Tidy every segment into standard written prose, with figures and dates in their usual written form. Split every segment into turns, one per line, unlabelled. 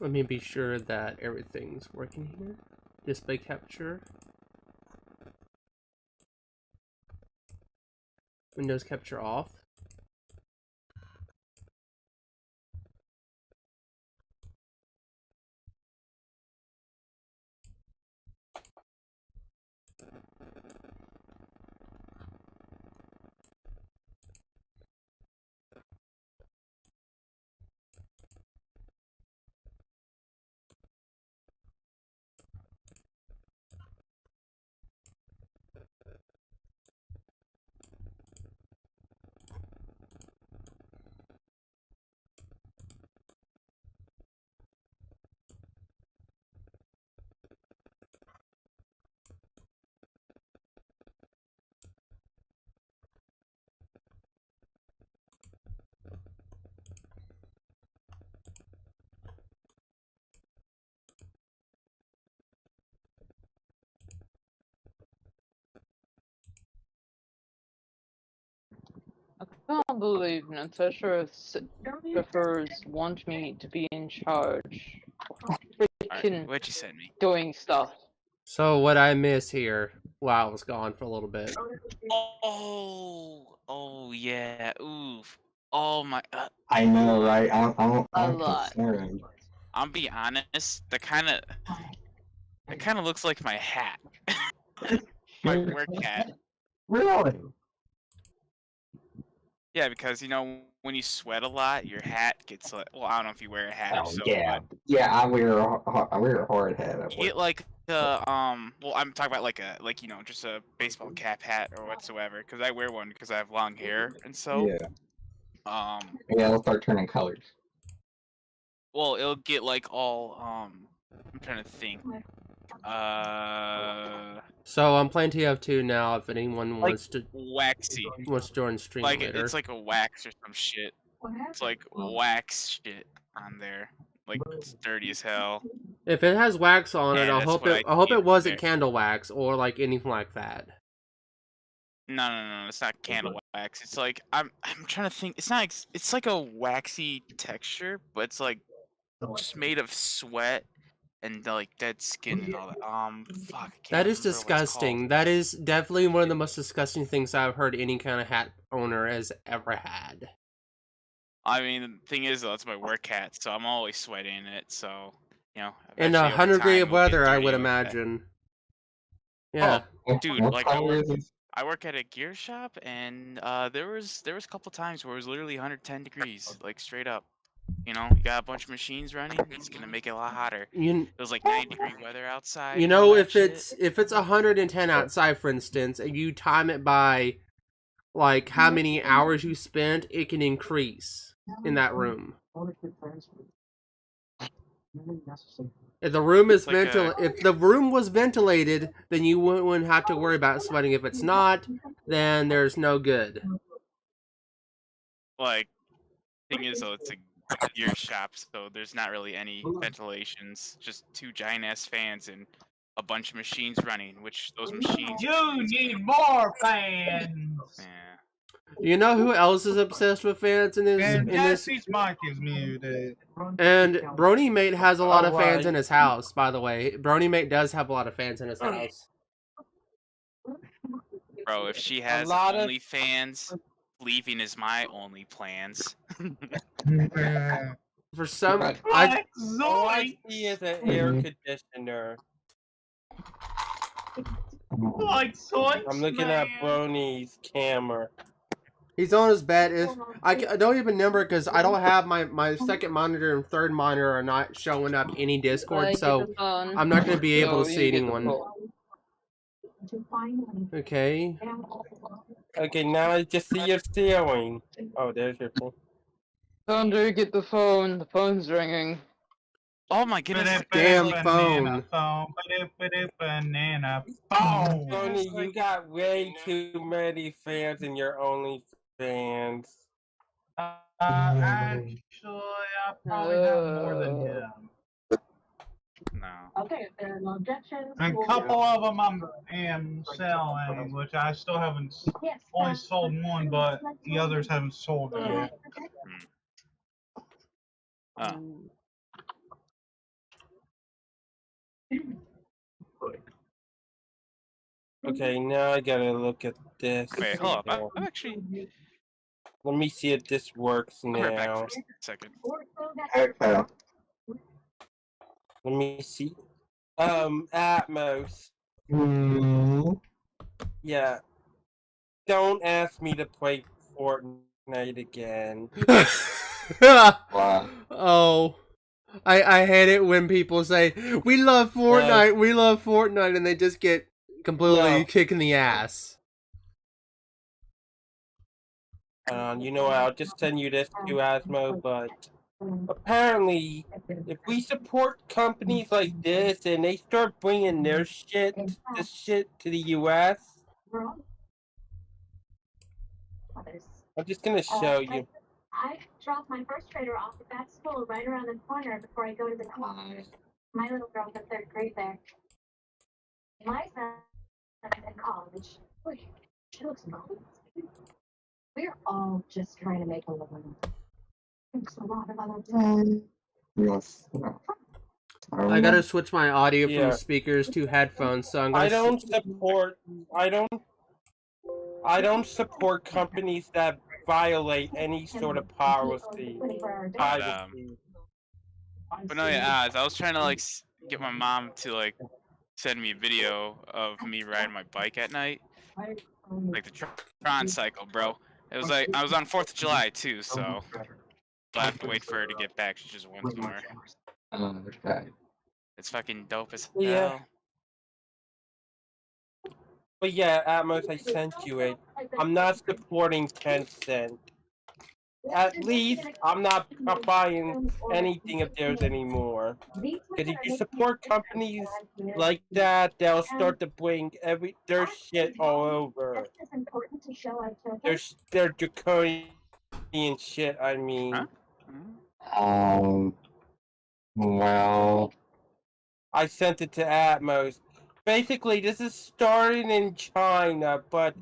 Let me be sure that everything's working here. Display capture. Windows capture off.
I can't believe Natasha wants me to be in charge. Freaking
What'd you send me?
doing stuff.
So what I miss here? Wow, I was gone for a little bit.
Oh yeah. Oof. Oh my.
I know, right? I'm
lot.
concerned.
I'll be honest. That kind of looks like my hat. My work hat.
Really?
Yeah, because you know when you sweat a lot, your hat gets like. Well, I don't know if you wear a hat or
Oh
so.
yeah,
But
yeah. I wear a hard hat at
you
work.
get like the Well, I'm talking about like just a baseball cap hat or whatsoever. Because I wear one because I have long hair and so.
Yeah.
Yeah.
Yeah, it'll start turning colors.
Well, it'll get like all I'm trying to think.
So I'm playing TF2 now. If anyone
Like
wants to
waxy.
join stream
Like
later.
it's like a wax or some shit. It's like wax shit on there. Like it's dirty as hell.
If it has wax on it,
Yeah,
I
that's
hope
what
it.
I
I hope
see
it wasn't
there.
candle wax or like anything like that.
No, it's not candle wax. It's like I'm trying to think. It's not. It's like a waxy texture, but it's like just made of sweat and like dead skin and all that. Fuck. I can't
That is
remember what it's called.
disgusting. That is definitely one of the most disgusting things I've heard any kind of hat owner has ever had.
I mean, the thing is, though, it's my work hat, so I'm always sweating in it. So, you know,
In
eventually
100
over
degree
time,
of
it'll get
weather, I
dirty
would
with that.
imagine. Yeah.
Dude,
What
like
color is this?
I work at a gear shop, and there was a couple times where it was literally 110 degrees, like straight up. You know, you got a bunch of machines running, it's gonna make it a lot hotter.
You,
It was like 90-degree weather outside.
you
and all
know,
that
if it's 110 outside, for instance, and you time it by like how many hours you spent, it can increase in that room. If the room is
like
if the room was ventilated, then you wouldn't have to worry about sweating. If it's not, then there's no good.
like thing is though, it's a gear shop, so there's not really any ventilations, just two giant ass fans and a bunch of machines running, which those machines.
You need more fans.
Yeah.
You know who else is obsessed with fans in this?
And Jesse's mic is muted.
And Brony Mate has a lot of fans in his house. By the way, Brony Mate does have a lot of fans in his house.
Bro, if she has OnlyFans, leaving is my only plans.
For some,
All
I
see
is an air conditioner. I'm looking at Brony's camera.
he's on his bed. I don't even remember because I don't have my second monitor and third monitor are not showing up any Discord, so I'm not going to be able to see anyone. Okay.
Okay, now I just see your ceiling. Oh, there's your phone.
Thunder, get the phone. The phone's ringing.
Oh my goodness.
Damn phone.
Banana phone.
Brony, you got way too many fans in your OnlyFans.
Actually, I probably have more than him.
No.
Okay, if there are no objections.
And a couple of them am selling, which I still haven't. Only sold one, but the others haven't sold yet.
Okay, now I gotta look at this.
Wait, hold up. I'm actually.
Let me see if this works
I'll be right back
now.
for a second.
Okay.
Let me see. Atmos.
Hmm.
Yeah. Don't ask me to play Fortnite again.
Wow.
Oh, I hate it when people say we love Fortnite, and they just get completely
No.
kicked in the ass.
You know what? I'll just send you this to Asmo, but apparently, if we support companies like this and they start bringing this shit to the U.S., I'm just gonna show you.
I dropped my first grader off at that school right around the corner before I go to the college. My little girl's in 3rd grade there. My son is in college. Look, she looks normal. We're all just trying to make a living. There's a lot of other
Yes.
I gotta switch my audio
Yeah.
from speakers to headphones, so I'm gonna.
I don't support companies that violate any sort of privacy.
But no, yeah, I was trying to like get my mom to like send me a video of me riding my bike at night, like the Tron cycle, bro. It was like I was on 4th of July too, so I have to wait for her to get back. She just went somewhere.
Okay.
It's fucking dope as
Yeah.
hell.
But yeah, Atmos, I sent you it. I'm not supporting Tencent. At least I'm not buying anything of theirs anymore. Because if you support companies like that, they'll start to bring their shit all over. Their draconian shit, I mean.
Huh?
Well.
I sent it to Atmos. Basically, this is starting in China, but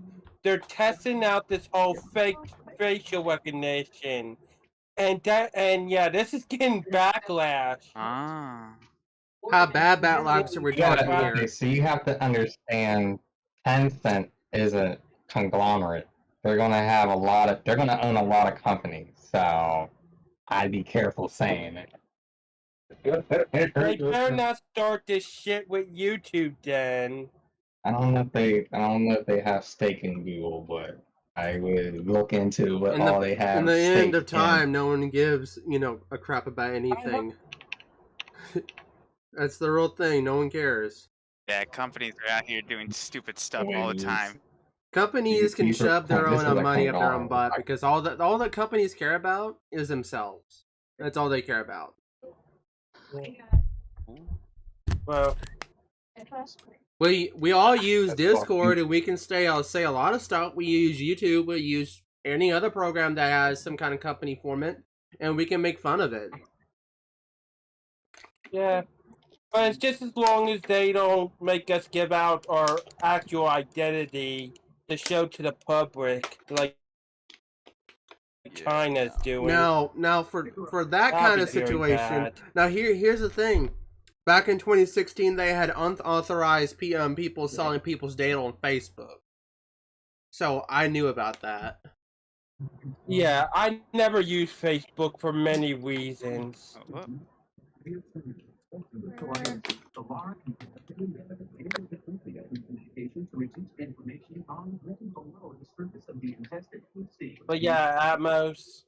they're testing out this whole fake facial recognition. And yeah, this is getting backlash.
Ah.
How bad backlash are we talking
Okay,
here?
so you have to understand, Tencent is a conglomerate. They're gonna own a lot of companies, so I'd be careful saying it.
They better not start this shit with YouTube then.
I don't know if they have stake in Google, but I would look into what all they have.
In the end of
stake
time,
in.
no one gives, a crap about anything. That's the real thing. No one cares.
Yeah, companies are out here doing stupid stuff all the time.
Companies can shove their
This is
own
a
money up their own
conglomerate.
butt because all that companies care about is themselves. That's all they care about.
Well,
We all use Discord and we can say a lot of stuff. We use YouTube. We use any other program that has some kind of company format, and we can make fun of it.
yeah. But it's just as long as they don't make us give out our actual identity to show to the public, like China's doing.
Now for that kind of situation. Now here's the thing. Back in 2016, they had unauthorized people selling people's data on Facebook. So I knew about that.
Yeah, I never use Facebook for many reasons. But yeah, Atmos,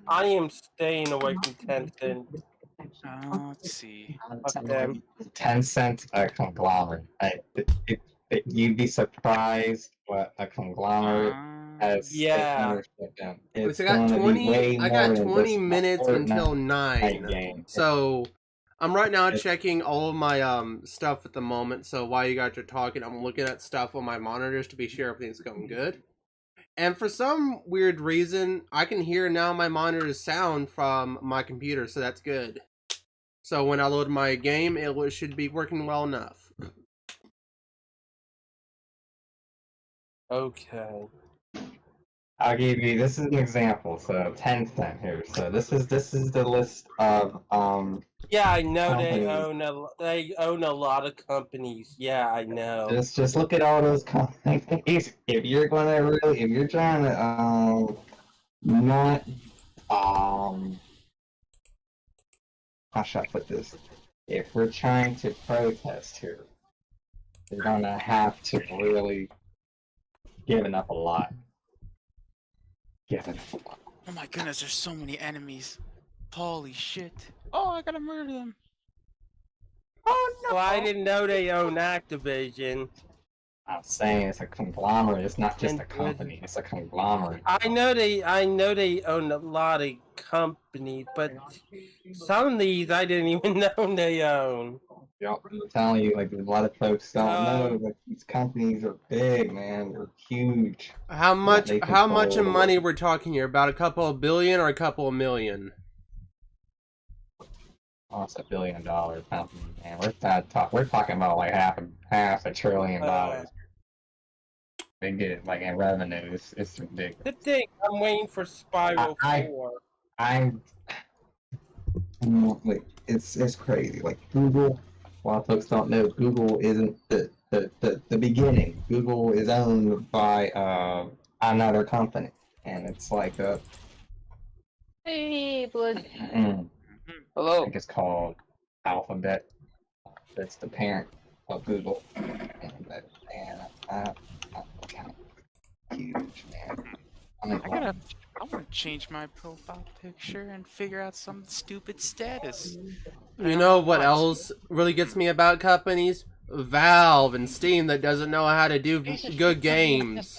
I am staying away from Tencent.
Let's see.
Fuck them.
Tencent, a conglomerate. You'd be surprised what a conglomerate has.
Yeah.
It's
I got 20
just
minutes
Fortnite
until 9.
game.
So I'm right now checking all of my stuff at the moment. So while you guys are talking, I'm looking at stuff on my monitors to be sure everything's going good. And for some weird reason, I can hear now my monitor's sound from my computer, so that's good. So when I load my game, it should be working well enough.
Okay.
I'll give you. This is an example. So Tencent here. So this is the list of
Yeah, I know
Companies.
they own a lot of companies. Yeah, I know.
Just look at all those companies. If you're if you're trying to not how should I put this? If we're trying to protest here, you're gonna have to really giving up a lot. Giving up a lot.
Oh my goodness, there's so many enemies. Holy shit. Oh, I gotta murder them. Oh no!
Well, I didn't know they own Activision.
I'm saying it's a conglomerate. It's not just a company. It's a conglomerate.
I know they own a lot of companies, but some of these I didn't even know they own.
Yep, I'm telling you, like a lot of folks don't know, but these companies are big, man. They're huge.
How much?
They
How much
control
of money we're talking here? About a couple of billion or a couple of million?
Oh, it's $1 billion company, man. We're talking about like half a trillion dollars. They get like in revenue. It's ridiculous.
The thing, I'm waiting for Spiral 4.
Like it's crazy. Like Google, a lot of folks don't know Google isn't the beginning. Google is owned by another company, and it's like a
Hey, blood.
I
Hello.
think it's called Alphabet. That's the parent of Google, and kind of huge, man.
I want to change my profile picture and figure out some stupid status.
You know what else really gets me about companies? Valve and Steam that doesn't know how to do good games.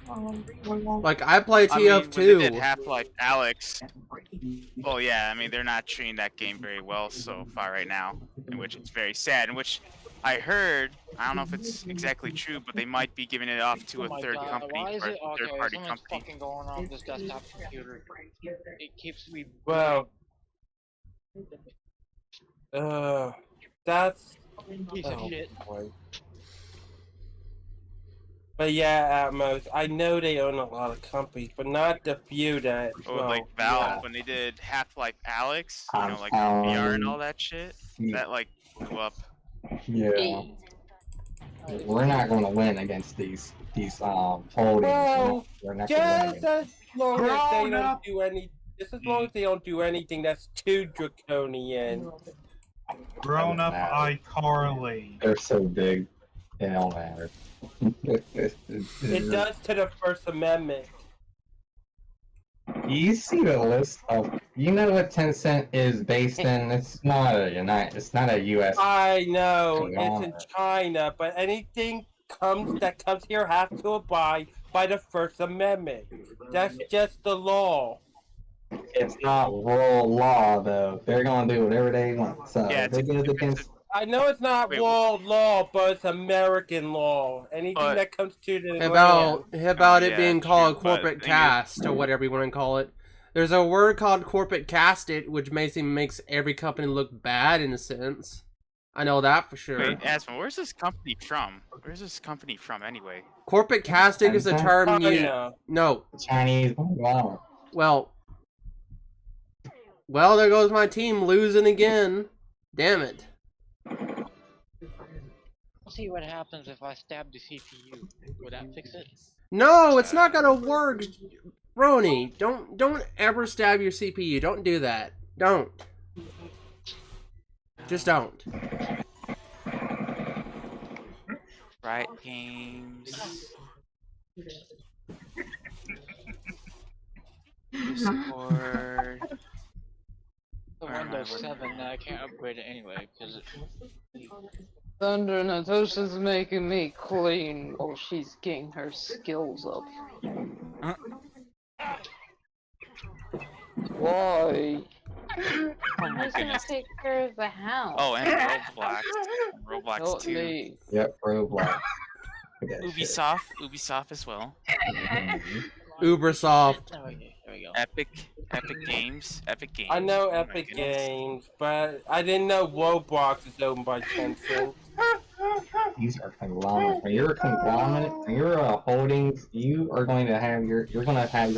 Like, I play TF2.
When they did Half-Life Alyx. Well, yeah, I mean, they're not treating that game very well so far right now, in which it's very sad, in which I heard, I don't know if it's exactly true, but they might be giving it off to a third company, or a third-party company.
Fucking going on this desktop computer. It keeps me.
Well, that's
piece of shit.
Boy. But yeah, Atmos, I know they own a lot of companies, but not the few that.
Like Valve, when they did Half-Life Alyx, you know, like VR and all that shit, that like blew up.
Yeah. We're not going to win against these holdings.
Well,
we're not
just as long as they don't do any, just as long as they don't do anything that's too draconian.
Grown up iCarly.
They're so big, it don't matter.
It does to the First Amendment.
You see the list of, you know what Tencent is based in? It's not a U.S.
I know,
conglomerate.
it's in China, but anything that comes here has to abide by the First Amendment. That's just the law.
It's not world law, though. They're gonna do whatever they want. So
Yeah,
they go against.
I know it's not world law, but it's American law. Anything that comes to the
How about it
yeah,
being called
true,
corporate
but
cast or whatever you want to call it? There's a word called corporate casted, which basically makes every company look bad in a sense. I know that for sure.
Wait, Aspen, where's this company from? Where's this company from anyway?
Corporate casting is a term
China.
No.
Chinese conglomerate.
Well, there goes my team losing again. Damn it.
We'll see what happens if I stab the CPU. Would that fix it?
No, it's not gonna work. Roni, don't ever stab your CPU. Don't do that. Don't. Just don't.
Right games. Discord.
The Windows 7, I can't upgrade it anyway, because
Thunder Natosha's making me clean while she's getting her skills up. Why?
Who's gonna take care of the house?
Oh, and Roblox. Roblox
Not
2.
me.
Yep, Roblox.
Ubisoft as well.
Ubersoft.
there we go.
Epic Games.
I know
Oh my
Epic
goodness.
Games, but I didn't know Roblox is owned by Tencent.
These are conglomerates. When you're a conglomerate, when you're a holdings, you're going to have your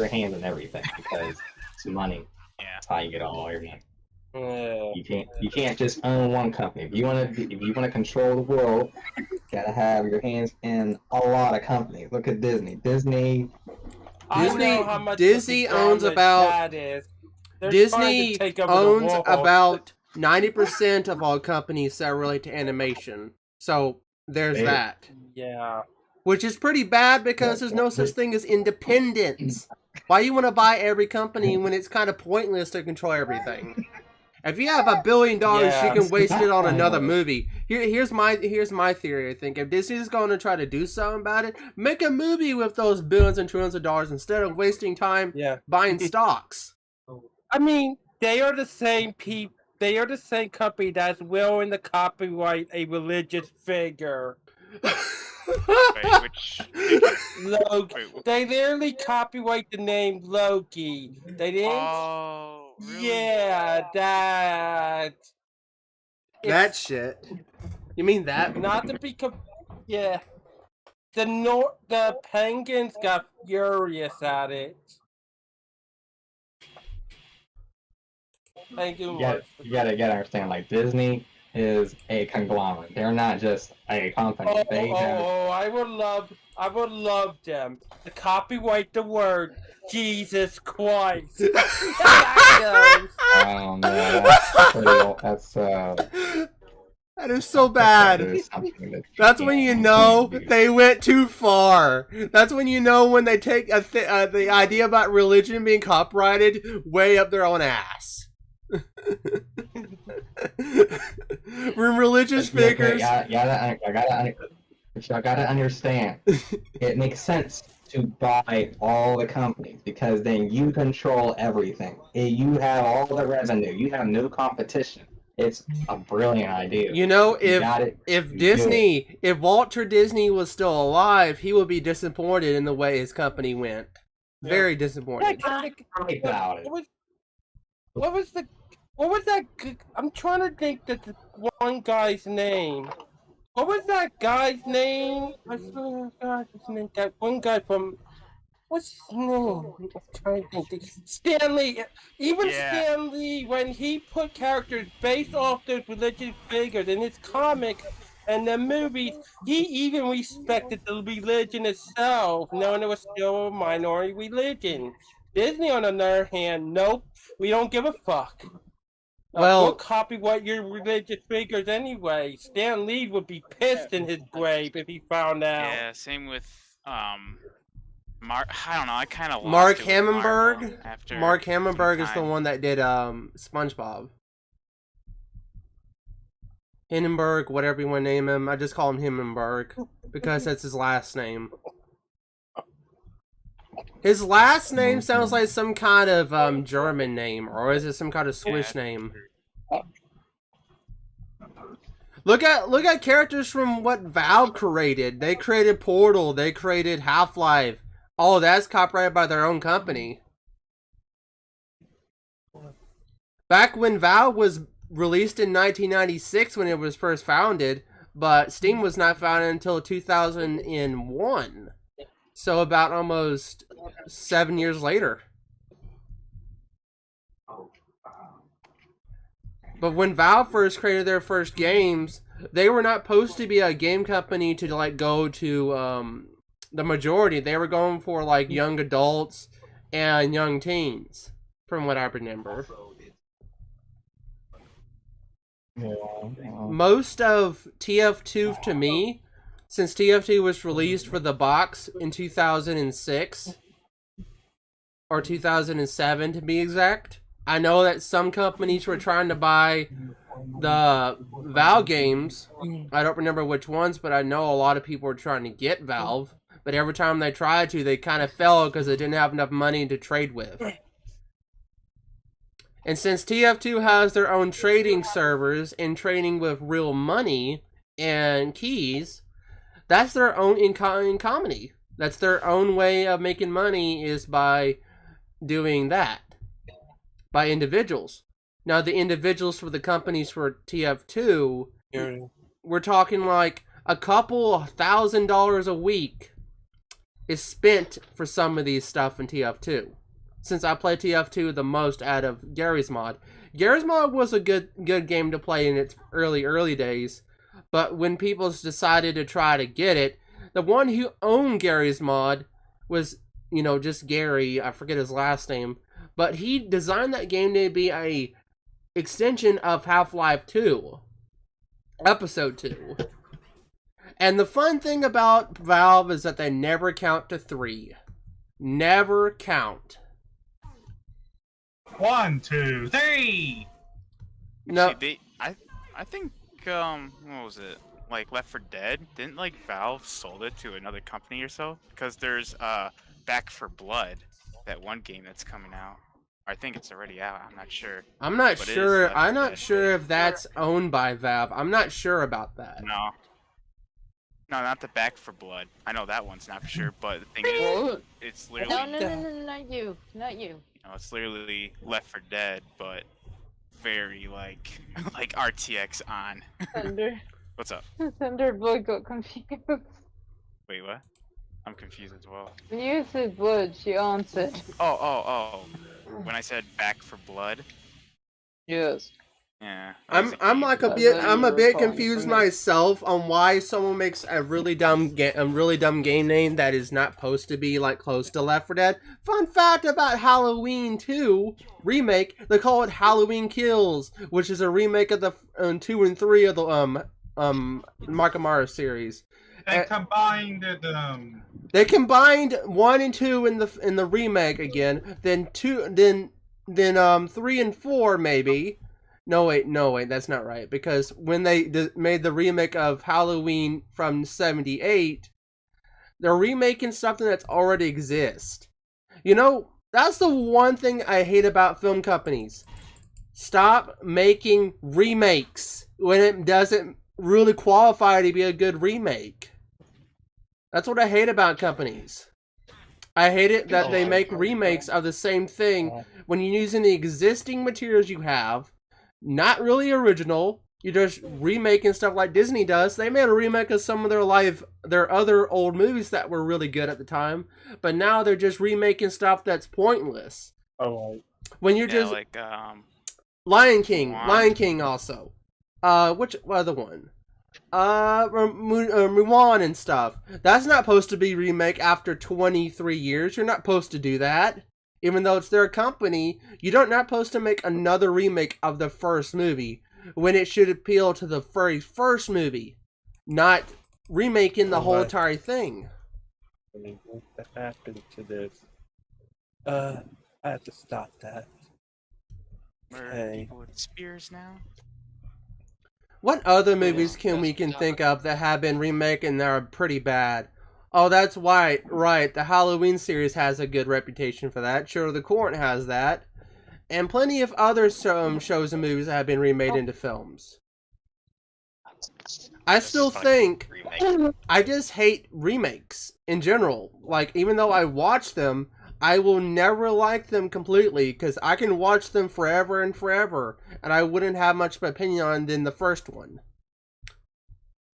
hand in everything because it's money.
Yeah.
That's how you get all your money.
Yeah.
You can't just own one company. If you wanna control the world, you gotta have your hands in a lot of companies. Look at Disney.
I know how much
Disney owns about
that is. They're trying to
Disney
take over
owns
the world.
about 90% of all companies that relate to animation. So there's
Hey.
that.
Yeah.
Which is pretty bad because there's no such thing as independence. Why you want to buy every company when it's kind of pointless to control everything? If you have $1 billion,
Yeah.
you can waste it on another movie. Here's my theory. I think if Disney's going to try to do something about it, make a movie with those billions and trillions of dollars instead of wasting time
Yeah.
buying stocks.
I mean, they are the same people. They are the same company that's willing to copyright a religious figure.
Wait, which figure?
Loki.
Wait,
They literally copyright the name Loki. They didn't.
oh, really?
Yeah, that.
That shit. You mean that?
Not to be. Yeah. The Penguins got furious at it. Thank you.
You gotta understand. Like Disney is a conglomerate. They're not just a company.
I would love them to copyright the word Jesus Christ.
Oh no, that's pretty old. That's
That is so bad. That's when you know they went too far. That's when you know when they take the idea about religion being copyrighted way up their own ass. When religious figures.
I gotta understand. It makes sense to buy all the companies because then you control everything. You have all the revenue. You have no competition. It's a brilliant idea.
You know,
if
if Walter Disney was still alive, he would be disappointed in the way his company went. Very disappointed.
What was that? I'm trying to think that the one guy's name. What was that guy's name? I forgot his name. That one guy from. What's his name? I'm trying to think. Stan Lee. Even Stan Lee, when he put characters based off those religious figures in his comics and the movies, he even respected the religion itself, knowing it was still a minority religion. Disney, on the other hand, nope. We don't give a fuck. We'll copyright your religious figures anyway. Stan Lee would be pissed in his grave if he found out.
Yeah, same with I don't know. I kind of
Mark Hammerberg. Mark Hammerberg is the one that did SpongeBob. Hindenburg, whatever you want to name him. I just call him Hindenburg because that's his last name. His last name sounds like some kind of German name, or is it some kind of Swiss name? Look at characters from what Valve created. They created Portal. They created Half-Life. All of that's copyrighted by their own company. Back when Valve was released in 1996 when it was first founded, but Steam was not founded until 2001. So about almost 7 years later. But when Valve first created their first games, they were not supposed to be a game company to like go to the majority. They were going for like young adults and young teens, from what I remember. Most of TF2 to me, since TF2 was released for the box in 2006 or 2007 to be exact, I know that some companies were trying to buy the Valve games. I don't remember which ones, but I know a lot of people were trying to get Valve. But every time they tried to, they kind of fell because they didn't have enough money to trade with. And since TF2 has their own trading servers and trading with real money and keys, that's their own in comedy. That's their own way of making money is by doing that. By individuals. Now, the individuals for the companies for TF2, we're talking like a couple $1,000 a week is spent for some of these stuff in TF2. since I play TF2 the most out of Gary's Mod. Gary's Mod was a good game to play in its early days, but when people decided to try to get it, the one who owned Gary's Mod was, you know, just Gary. I forget his last name, but he designed that game to be a extension of Half-Life 2, Episode 2. And the fun thing about Valve is that they never count to 3. Never count.
1, 2, 3.
No.
See, I think what was it? Like Left 4 Dead? Didn't like Valve sold it to another company or so? Because there's Back 4 Blood, that one game that's coming out. I think it's already out. I'm not sure.
I'm not
But it is
sure.
Left 4
I'm not
Dead.
sure if that's owned by Valve. I'm not sure about that.
No. No, not the Back 4 Blood. I know that one's not for sure, but the thing is,
What?
it's literally,
No, not you. Not you.
you know, it's literally Left 4 Dead, but very like like RTX on.
Thunder.
What's up?
Thunder Blood got confused.
Wait, what? I'm confused as well.
When you said blood, she answered.
Oh. When I said Back 4 Blood,
Yes.
yeah. that was a
I'm
game.
like a
That's
bit.
what
I'm
you
a
were
bit
calling
confused
for me.
myself on why someone makes a really dumb game name that is not supposed to be like close to Left 4 Dead. Fun fact about Halloween 2 remake: they call it Halloween Kills, which is a remake of the 2 and 3 of the Markamara series.
They combined it.
They combined 1 and 2 in the remake again, then 3 and 4 maybe. No wait, that's not right, because when they made the remake of Halloween from '78, they're remaking something that's already exists. You know, that's the one thing I hate about film companies. Stop making remakes when it doesn't really qualify to be a good remake. That's what I hate about companies. I hate it that they make remakes of the same thing when you're using the existing materials you have, not really original. You're just remaking stuff like Disney does. They made a remake of some of their other old movies that were really good at the time, but now they're just remaking stuff that's pointless.
Oh,
When you're
Yeah,
just
like
Lion King
Mulan.
also. Which other one? Mulan and stuff. That's not supposed to be remake after 23 years. You're not supposed to do that. Even though it's their company, you're not supposed to make another remake of the first movie when it should appeal to the very first movie, not remaking the whole entire thing.
what happened to this? I have to stop that.
Where
Okay.
people with spears now.
What other movies can think of that have been remade and that are pretty bad? Oh, that's right. The Halloween series has a good reputation for that. Sure, The Court has that. And plenty of other shows and movies that have been remade into films. I still think I just hate remakes in general. Like, even though I watch them, I will never like them completely because I can watch them forever and forever, and I wouldn't have much of an opinion on than the first one.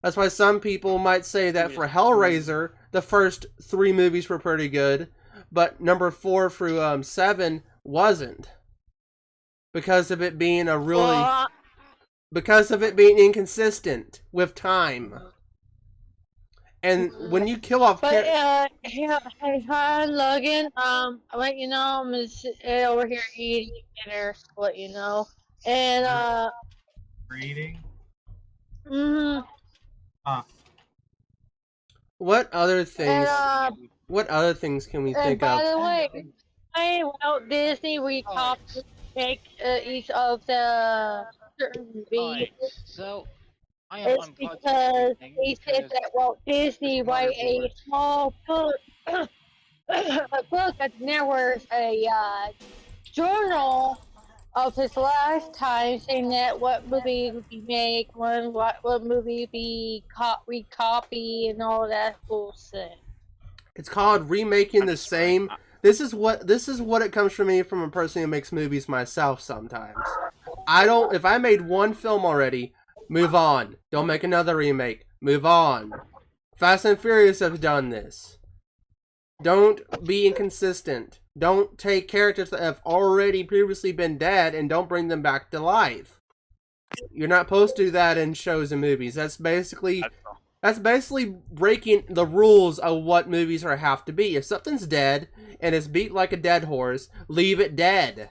That's why some people might say that for Hellraiser, the first 3 movies were pretty good, but number 4 through 7 wasn't. Because of it being because of it being inconsistent with time. And when you kill off
But hey, hi Logan. I'll let you know I'm over here eating dinner. To let you know, and
Reading.
what other things?
and
What other things can we
and
think
by
of?
the way, Walt Disney we copied make each of the certain movies.
Alright, so I am
It's
unplugged
because
everything
they said
because
that Walt Disney write a
motherboard.
small book, a book, and there was a journal of his lifetime saying that what movie would be made, what movie would be recopy, and all that bullshit.
It's called remaking the same. This is what it comes from me from a person who makes movies myself sometimes. If I made one film already, move on. Don't make another remake. Move on. Fast and Furious have done this. Don't be inconsistent. Don't take characters that have already previously been dead and don't bring them back to life. You're not supposed to do that in shows and movies. That's basically breaking the rules of what movies have to be. If something's dead and it's beat like a dead horse, leave it dead.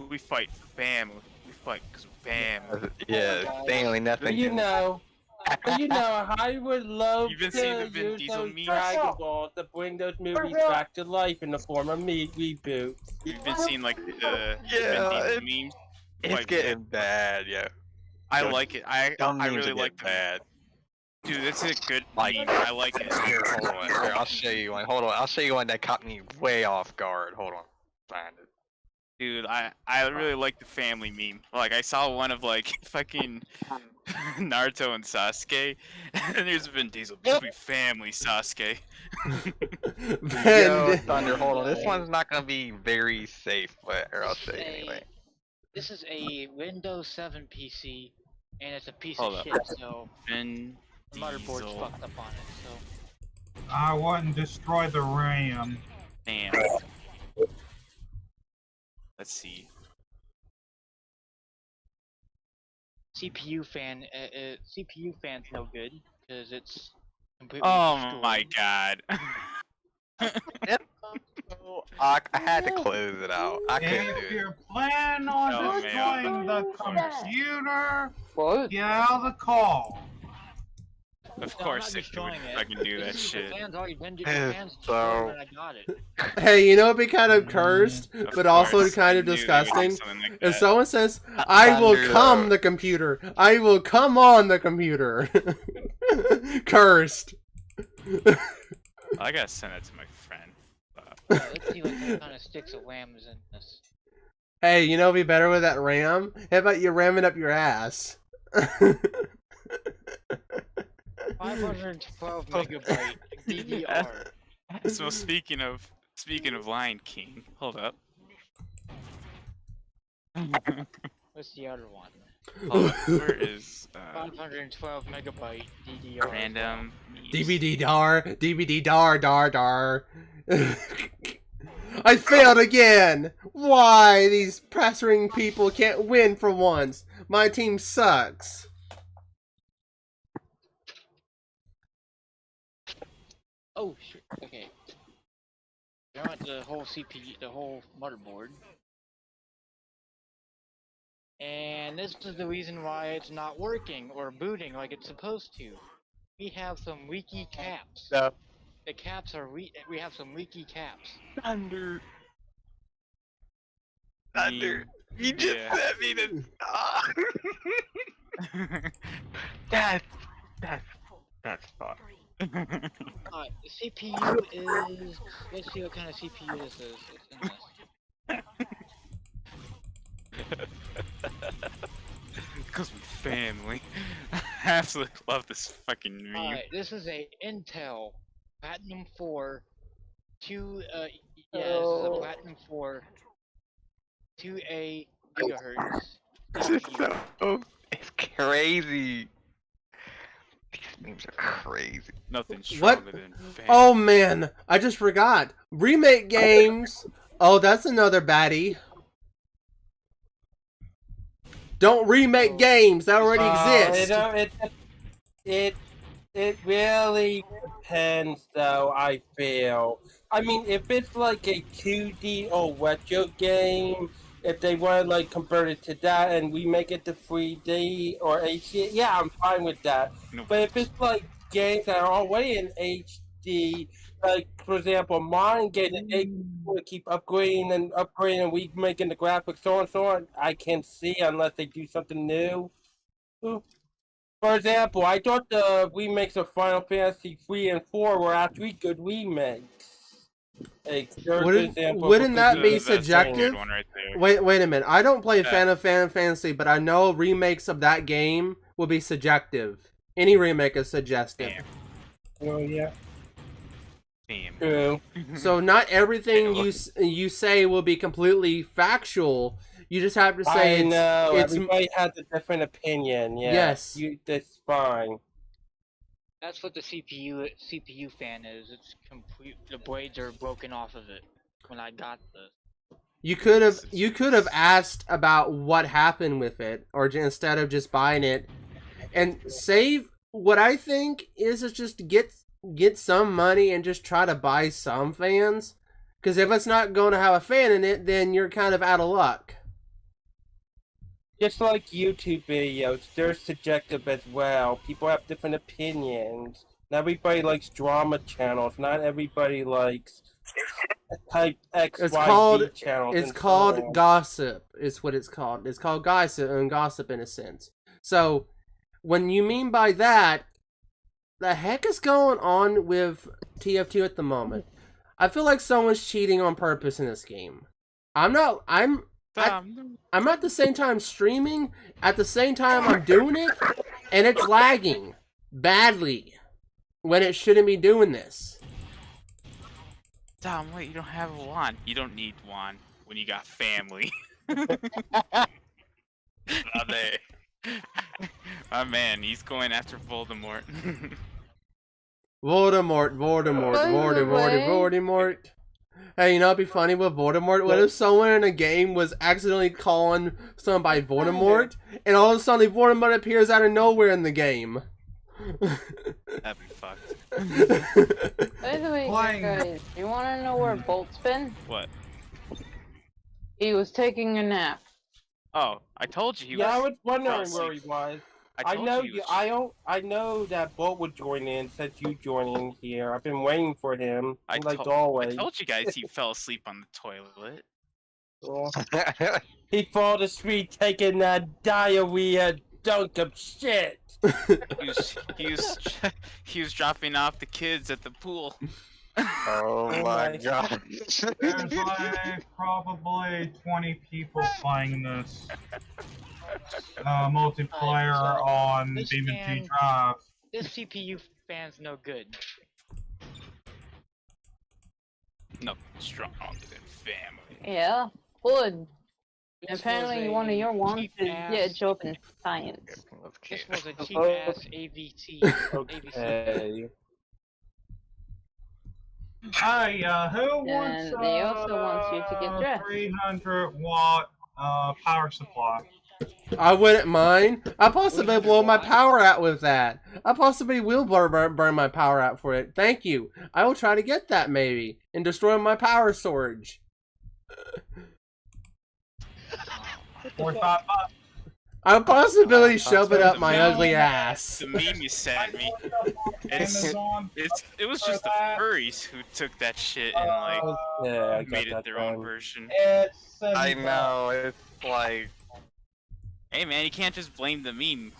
We fight family. We fight because we're family.
Yeah, family, nothing.
You know, I would love
You've been
to
seeing the Vin
use
Diesel
those
memes?
Dragon Balls to bring those movies back to life in the form of reboots.
You've been seeing like the
Yeah,
Vin Diesel memes.
It's
Like,
getting bad, yo.
I like it. I
Memes
really
are
like
getting bad.
Dude, it's a good
Like,
meme. I like it.
Here, hold on. Here, I'll show you one. Hold on. I'll show you one that caught me way off guard. Hold on. Find it.
Dude, I really like the family meme. Like, I saw one of, like, fucking Naruto and Sasuke, and there's Vin Diesel. Just be family, Sasuke.
Yo, Thunder, hold on. This one's not gonna be very safe, but or I'll show you anyway.
This is a Windows 7 PC, and it's a piece
Hold
of
up.
shit, so
Vin
the motherboard's
Diesel.
fucked up on it, so...
I wouldn't destroy the RAM.
Damn. Let's see.
CPU fan's no good, because it's completely
Oh
destroyed.
my god.
I had to close it out. I couldn't
If
do it.
you're planning on
Oh,
destroying the computer,
What?
get out of the call.
Of
No, I'm
course,
not
if
destroying it.
I can do that
This is
shit.
The fan's already been
It's
fans
so-
when I got it.
Hey, you know it'd be kind of cursed,
Of
but also
course,
kind
I
of
knew they would do
disgusting.
something like
If
that.
someone says, I will
Thunder,
come
though.
the computer. I will come on the computer. Cursed.
I gotta send that to my friend.
Let's see what kind of sticks of lamb is in this.
Hey, you know what'd be better with that RAM? How about you ramming up your ass?
512 megabyte DDR.
So speaking of Lion King, hold up.
What's the other one?
Hold up. Where is
512 megabyte DDR.
random memes?
DVD dar. I failed again! Why? These pestering people can't win for once. My team sucks.
Oh shit. Okay. I want the whole CPU, the whole motherboard. And this is the reason why it's not working or booting like it's supposed to. We have some leaky caps.
No.
The caps are we have some leaky caps.
Thunder. Thunder. You just
Yeah.
sent me to. That's fun.
The CPU is. Let's see what kind of CPU this is. It's in this.
Because we're family. I absolutely love this fucking meme.
Alright, this is a Intel Platinum 4 this is a Platinum 4 2A gigahertz.
This is so. It's crazy. These memes are crazy.
Nothing
What?
stronger than family.
Oh man, I just forgot. Remake games. Oh, that's another baddie. Don't remake games that already exist.
It really depends, though. I feel. I mean, if it's like a 2D or retro game, if they want to like convert it to that and we make it to 3D or HD, yeah, I'm fine with that.
No,
But if it's like games that are already in HD, like for example, mine game that they keep upgrading and we making the graphics so on, I can't see unless they do something new. For example, I thought the remakes of Final Fantasy 3 and 4 were actually good remakes. Like,
Wouldn't that be
that's a good
subjective?
one right there.
Wait a minute. I don't play
Yeah.
Final Fantasy, but I know remakes of that game will be subjective. Any remake is suggestive.
Damn.
Oh yeah.
Damn.
True.
So not everything you say will be completely factual. You just have to say
I know
it's
everybody has a different opinion. Yeah.
Yes.
That's fine.
That's what the CPU fan is. It's complete. The blades are broken off of it. When I got this.
You could have asked about what happened with it, or instead of just buying it, and save. What I think is just get some money and just try to buy some fans, because if it's not going to have a fan in it, then you're kind of out of luck.
Just like YouTube videos, they're subjective as well. People have different opinions. Not everybody likes drama channels. Not everybody likes type X,
It's
Y,
called
Z channels.
it's
and so
called
on.
gossip. Is what it's called. It's called gossip in a sense. So when you mean by that, the heck is going on with TF2 at the moment? I feel like someone's cheating on purpose in this game. I'm at the same time streaming, at the same time I'm doing it, and it's lagging badly when it shouldn't be doing this.
Dom, wait, you don't have a wand. You don't need wand when you got family. My man, he's going after Voldemort.
Voldemort. Hey, you know, it'd be funny with Voldemort. What if someone in a game was accidentally calling someone by Voldemort, and all of a sudden Voldemort appears out of nowhere in the game?
That'd be fucked.
By the way, guys, you want to know where Bolt's been?
What?
He was taking a nap.
Oh, I told you he was.
Yeah, I was wondering
fell
where he
asleep.
was.
I
I
told
know
you. He
you.
was-
I know that Bolt would join in since you joined in here. I've been waiting for him,
I
like
told
always.
you guys he fell asleep on the toilet.
Oh. He fall asleep taking that diarrhea dunk of shit.
He was dropping off the kids at the pool.
Oh my god.
There's like probably 20 people playing this multiplayer on
this
BMG
man-
Drive.
This CPU fan's no good.
No, stronger than family.
Yeah, would.
This
Apparently,
was
one of
a
your wants to
cheap-ass-
get a job in science.
This was a cheap ass AVT.
Okay.
Hey, who
And
wants
they also want you to get dressed.
300-watt power supply?
I wouldn't mind. I possibly blow my power out with that. I possibly will burn my power out for it. Thank you. I will try to get that maybe and destroy my power storage.
45 bucks.
I'll possibly shove it up my
No.
ugly ass.
The meme you sent me.
Amazon.
It was just the furries who took that shit and like
Yeah, I
made
got
it their
that
own
done.
version.
It's
I
75.
know, it's like...
Hey man, you can't just blame the meme.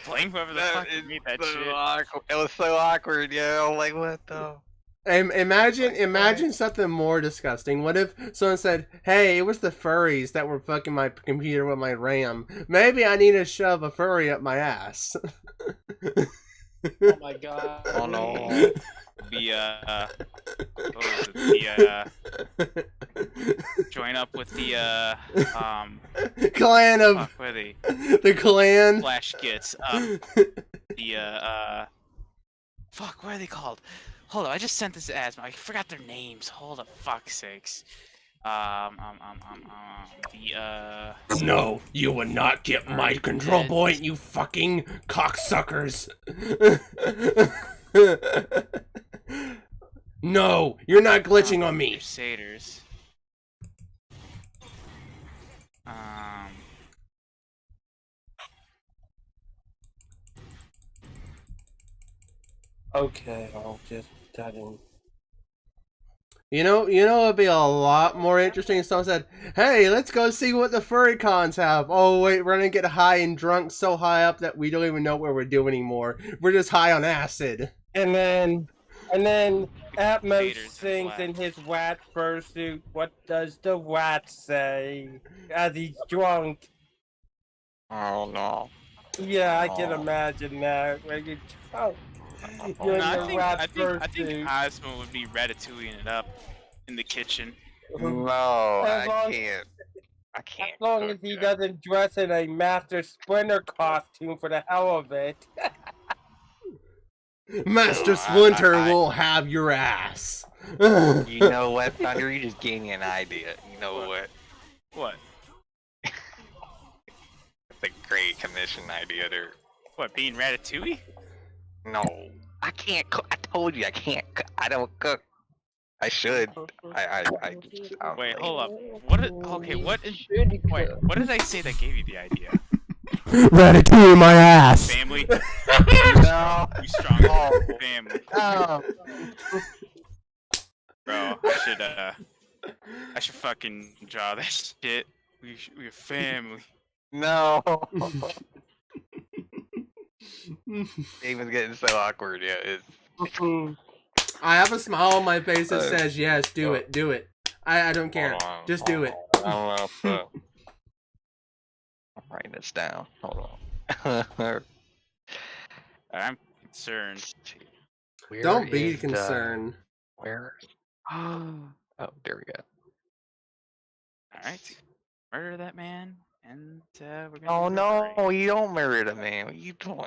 Blame whoever the fuck made that
so
shit.
awkward. It was so awkward, yo. Like, what the...
Imagine something more disgusting. What if someone said, "Hey, it was the furries that were fucking my computer with my RAM. Maybe I need to shove a furry up my ass."
Oh my god.
Oh no.
What was it? Join up with the
clan of
fuck, where are they?
the clan.
Flash Gits. Fuck, what are they called? Hold on, I just sent this as I forgot their names. Hold up, fuck's sakes.
No, you will not get my control point, you fucking cocksuckers. No, you're not glitching on me.
Crusaders.
Okay, I'll just put that in.
You know, it'd be a lot more interesting if someone said, "Hey, let's go see what the furry cons have." Oh wait, we're gonna get high and drunk so high up that we don't even know what we're doing anymore. We're just high on acid.
And then Atmos
Crusaders
sings
black.
in his rat fursuit. What does the rat say as he's drunk?
Oh no.
Yeah, I can
Oh.
imagine that. When you're drunk. You're
No, I
in
think
your rat
I think
fursuit.
Ozma would be ratatouilleing it up in the kitchen.
No,
As long-
I can't. I can't.
As long as he
cook
doesn't dress in a Master Splinter costume for the hell of it.
Master
I-
Splinter
I-
will have your ass.
You know what, Thunder? You just gave me an idea. You know what?
What?
It's a great commission idea there.
What, being Ratatouille?
No, I can't cook. I told you I can't cook. I don't cook. I should. I don't
Wait,
really-
hold up. What? Okay, what? Wait, what did I say that gave you the idea?
Ratatouille my ass.
Family.
No.
You strong family,
Oh.
bro. I should fucking draw that shit. We're family.
No. Damon's getting so awkward. Yeah, it's.
I have a smile on my face that
Uh,
says, yes, do it, do it. I don't care.
Hold on,
Just do
hold
it.
on. I don't know if, I'm writing this down. Hold on.
I'm concerned.
Where
Don't be
is,
concerned.
Where? Oh, there we go.
All right, murder that man, and we're gonna.
Oh
do
no,
referee.
you don't murder the man. What you doing?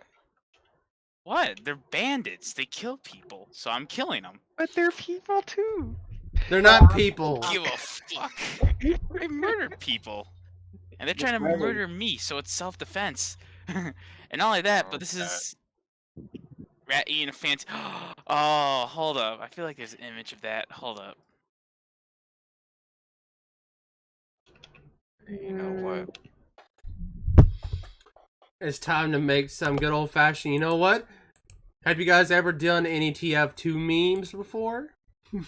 What? They're bandits. They kill people, so I'm killing them.
But they're people too.
They're not people.
Give a fuck. I murder people, and they're trying to murder me, so it's self-defense. And not only that, but this is rat eating a fancy. Oh, hold up. I feel like there's an image of that. Hold up.
You know what?
It's time to make some good old fashioned. You know what? Have you guys ever done any TF2 memes before?
Hold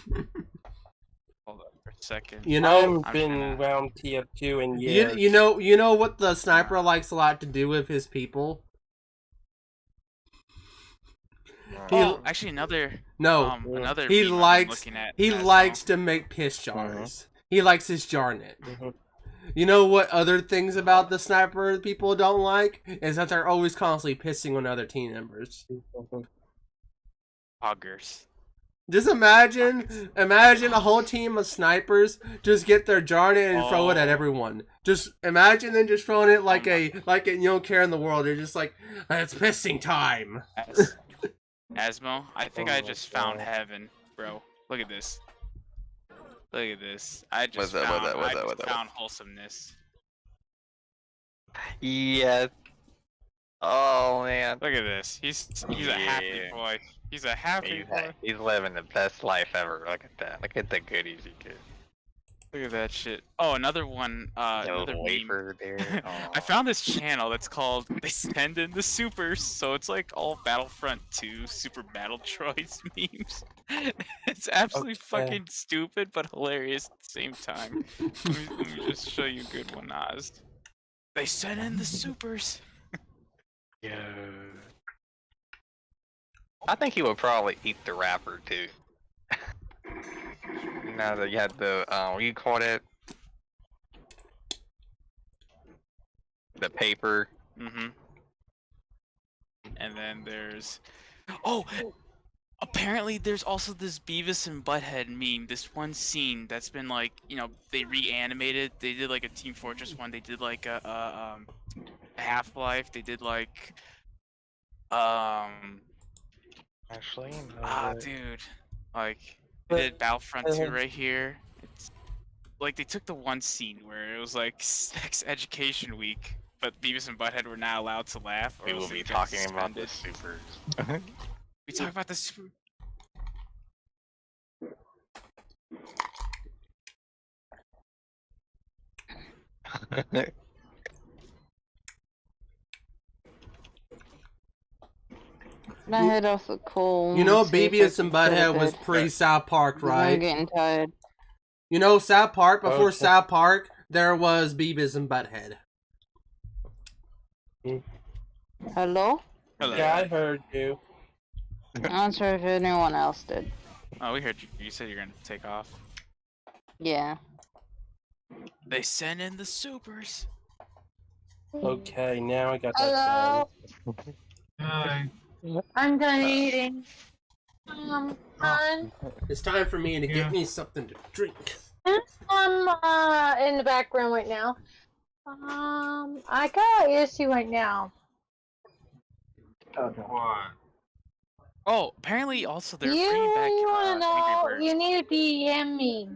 up for a second.
You
I
know,
haven't
I'm
been
gonna-
around TF2 in years.
you know what the sniper likes a lot to do with his people.
Oh, actually, another
No,
another.
he
meme I'm
likes
looking at
he
as well.
likes to make piss jars. He likes his jarnet.
Mhm.
You know what other things about the sniper people don't like is that they're always constantly pissing on other team members.
Poggers.
Just imagine a whole team of snipers just get their jarnet and throw it at
Oh.
everyone. Just imagine them just throwing it like a you don't care in the world. They're just like, it's pissing time.
Asmo, I think I just found heaven, bro. Look at this. Look at this. I just found wholesomeness.
Yes. Oh man.
Look at this. He's a happy
Yeah.
boy. He's a happy boy.
He's living the best life ever. Look at that. Look at the goodies he gets.
Look at that shit. Oh, another one. Another
Little
meme.
wafer there.
I found this channel that's called They Send in the Supers, so it's like all Battlefront 2 Super Battle Droids memes. It's absolutely
Okay.
fucking stupid but hilarious at the same time. Let me just show you a good one, Oz. They sent in the supers.
Yeah. I think he would probably eat the wrapper too. Now that you had the what do you call it? The paper.
Mm-hmm. And then there's oh, apparently there's also this Beavis and Butthead meme. This one scene that's been like, you know, they reanimated. They did like a Team Fortress one. They did like a Half-Life. They did like
Actually, no.
dude, like they did Battlefront 2 right here. It's like they took the one scene where it was like Sex Education Week, but Beavis and Butthead were not allowed to laugh. Or
We will
else they
be
would get
talking about the
suspended.
supers.
We talk about the super.
My head off the coal.
You know,
and see if I
Beavis
can
and Butthead
feel
was
good.
pre-South Park,
I'm
right?
getting tired.
You know, South Park, before
Okay.
South Park, there was Beavis and Butthead.
Hello?
Hello.
Yeah, I heard you.
I'm not sure if anyone else did.
Oh, we heard you. You said you're gonna take off.
Yeah.
They sent in the supers.
Okay, now I got that
Hello?
down.
Hi.
I'm done eating. Hon,
It's time for me to
Yeah.
get me something to drink.
I'm in the background right now. I got an issue right now.
What?
Oh, apparently also they're
You
bringing back
wanna
Angry
know?
Birds.
You need to DM me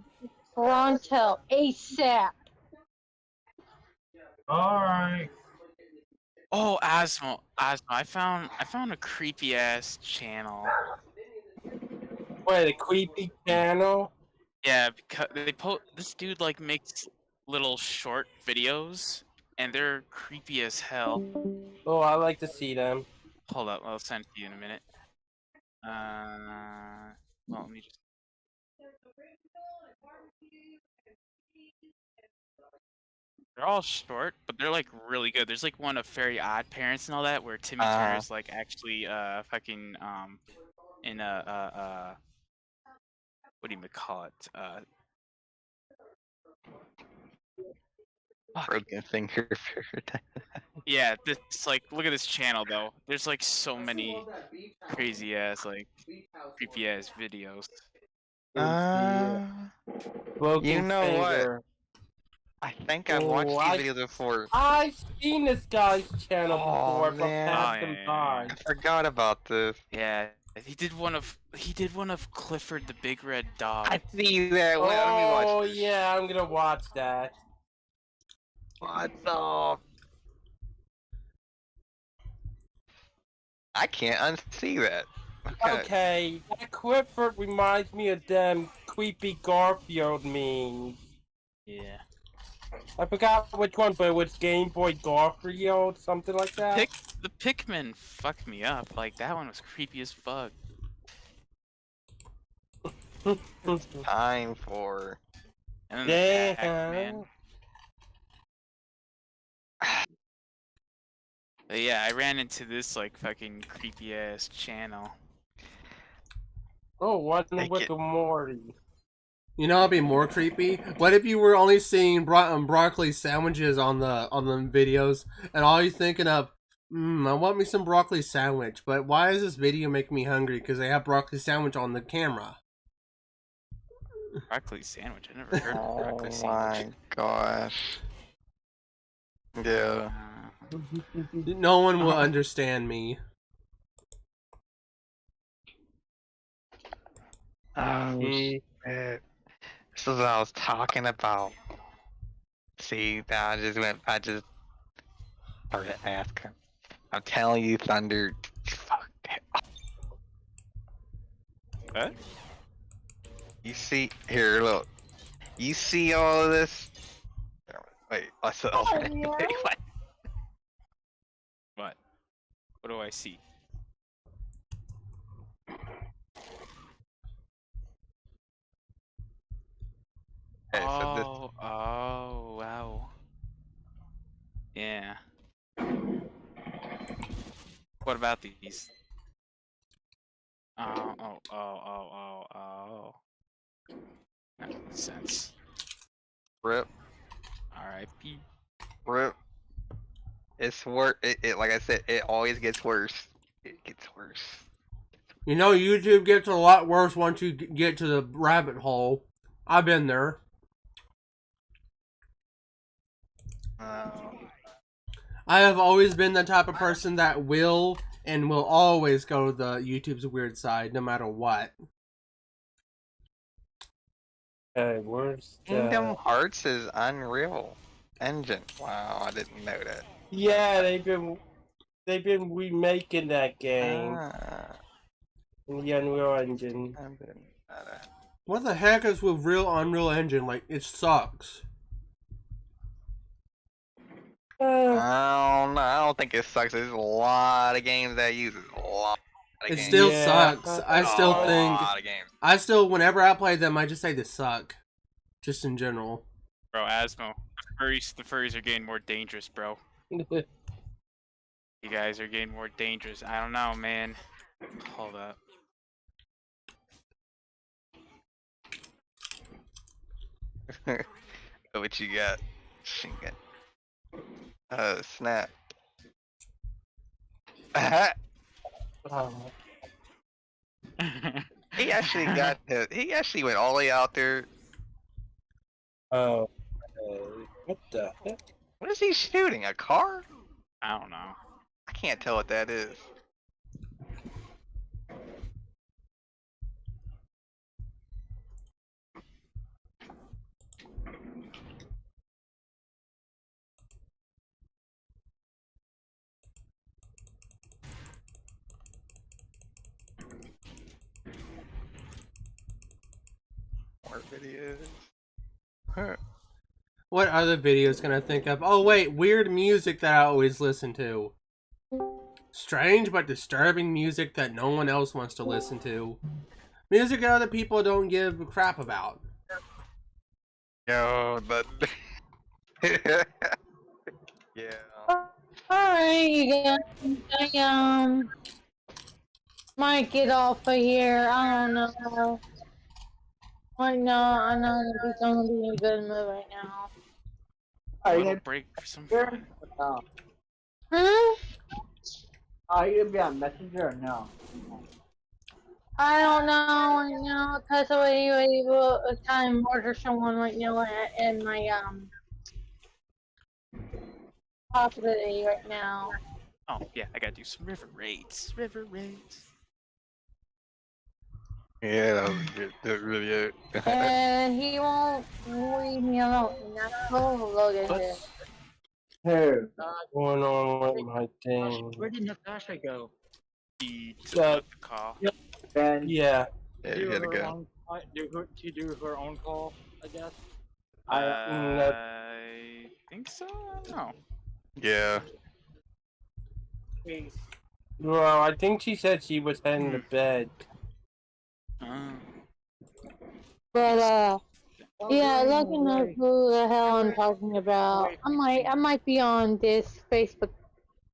pronto ASAP.
Alright.
Oh, Asmo, I found a creepy ass channel.
Wait, a creepy channel?
Yeah, because this dude like makes little short videos, and they're creepy as hell.
Oh, I like to see them.
Hold up, I'll send it to you in a minute. Well, let me just. They're all short, but they're like really good. There's like one of Fairy Odd Parents and all that, where Timmy Turner's like actually fucking in a what do you call it? Fuck.
Broken finger.
Yeah, this like look at this channel though. There's like so many crazy ass like creepy ass videos.
Broken
You know
finger.
what? I think I've watched these videos before.
I've seen this guy's channel
Oh,
before, but
man.
passed
Oh,
him
yeah.
by.
I forgot about this.
Yeah, he did one of Clifford the Big Red Dog.
I see that. Wait, let me watch
Oh
this.
yeah, I'm gonna watch that.
What the? I can't unsee that.
Okay, that Clifford reminds me of them creepy Garfield memes.
Yeah.
I forgot which one, but it was Game Boy Garfield, something like that.
The Pikmin fucked me up. Like that one was creepy as fuck.
Time for.
And then the
Yeah.
Pac-Man. But yeah, I ran into this like fucking creepy ass channel.
Oh, what
Take
with
it.
the Morty?
You know, it'd be more creepy. What if you were only seeing broccoli sandwiches on the videos, and all you're thinking of, I want me some broccoli sandwich. But why is this video making me hungry? Because they have broccoli sandwich on the camera.
Broccoli sandwich. I never heard of broccoli
Oh
sandwich.
my gosh. Yeah.
No one will understand me.
Oh shit. This is what I was talking about. See, now I just started asking. I'm telling you, Thunder. Fuck it.
What?
You see, here, look. You see all of this? Wait, what's the what?
What? What do I see?
Okay, so this.
Oh, wow. Yeah. What about these? Oh. That makes sense.
Rip.
R.I.P.
Rip. It's worse. It like I said, it always gets worse. It gets worse.
You know, YouTube gets a lot worse once you get to the rabbit hole. I've been there. I have always been the type of person that will and will always go to the YouTube's weird side, no matter what.
Hey, where's
Kingdom Hearts is Unreal Engine. Wow, I didn't know that.
Yeah, they've been remaking that game in the Unreal Engine.
I didn't know that.
What the heck is with real Unreal Engine? Like, it sucks.
I don't know. I don't think it sucks. There's a lot of games that use it. A lot of
It
games.
still sucks. I still
a
think.
lot of games.
I still, whenever I play them, I just say they suck. Just in general.
Bro, Asmo. The furries are getting more dangerous, bro. You guys are getting more dangerous. I don't know, man. Hold up.
What you got? Shingun. Oh, snap. He actually got he actually went all the way out there.
Oh, what the heck?
What is he shooting? A car?
I don't know.
I can't tell what that is. art videos.
What other videos can I think of? Oh wait, weird music that I always listen to. Strange but disturbing music that no one else wants to listen to. Music that other people don't give a crap about.
Yo, but yeah.
Alright, you guys. I might get off of here. I don't know. I know it's gonna be a good mood right now.
A little break for some fun.
Hmm?
Are you gonna be on Messenger or no?
I don't know right now because I was able to time order someone right now in my hospitality right now.
Oh yeah, I gotta do some river raids. River raids.
Yeah, that was good. That really it.
And he won't leave me alone. And that's cool. Look at this.
Who?
Going on with my thing.
Where did Natasha go?
He took
So-
out the call.
Ben?
Yeah.
Yeah,
Do
you gotta
her
go.
own, do her own call, I guess.
I think so. I don't know.
Yeah.
Wait,
Well, I think she said she was heading to bed.
But yeah,
wait,
looking up
wait.
who the hell I'm talking about. I might be on this Facebook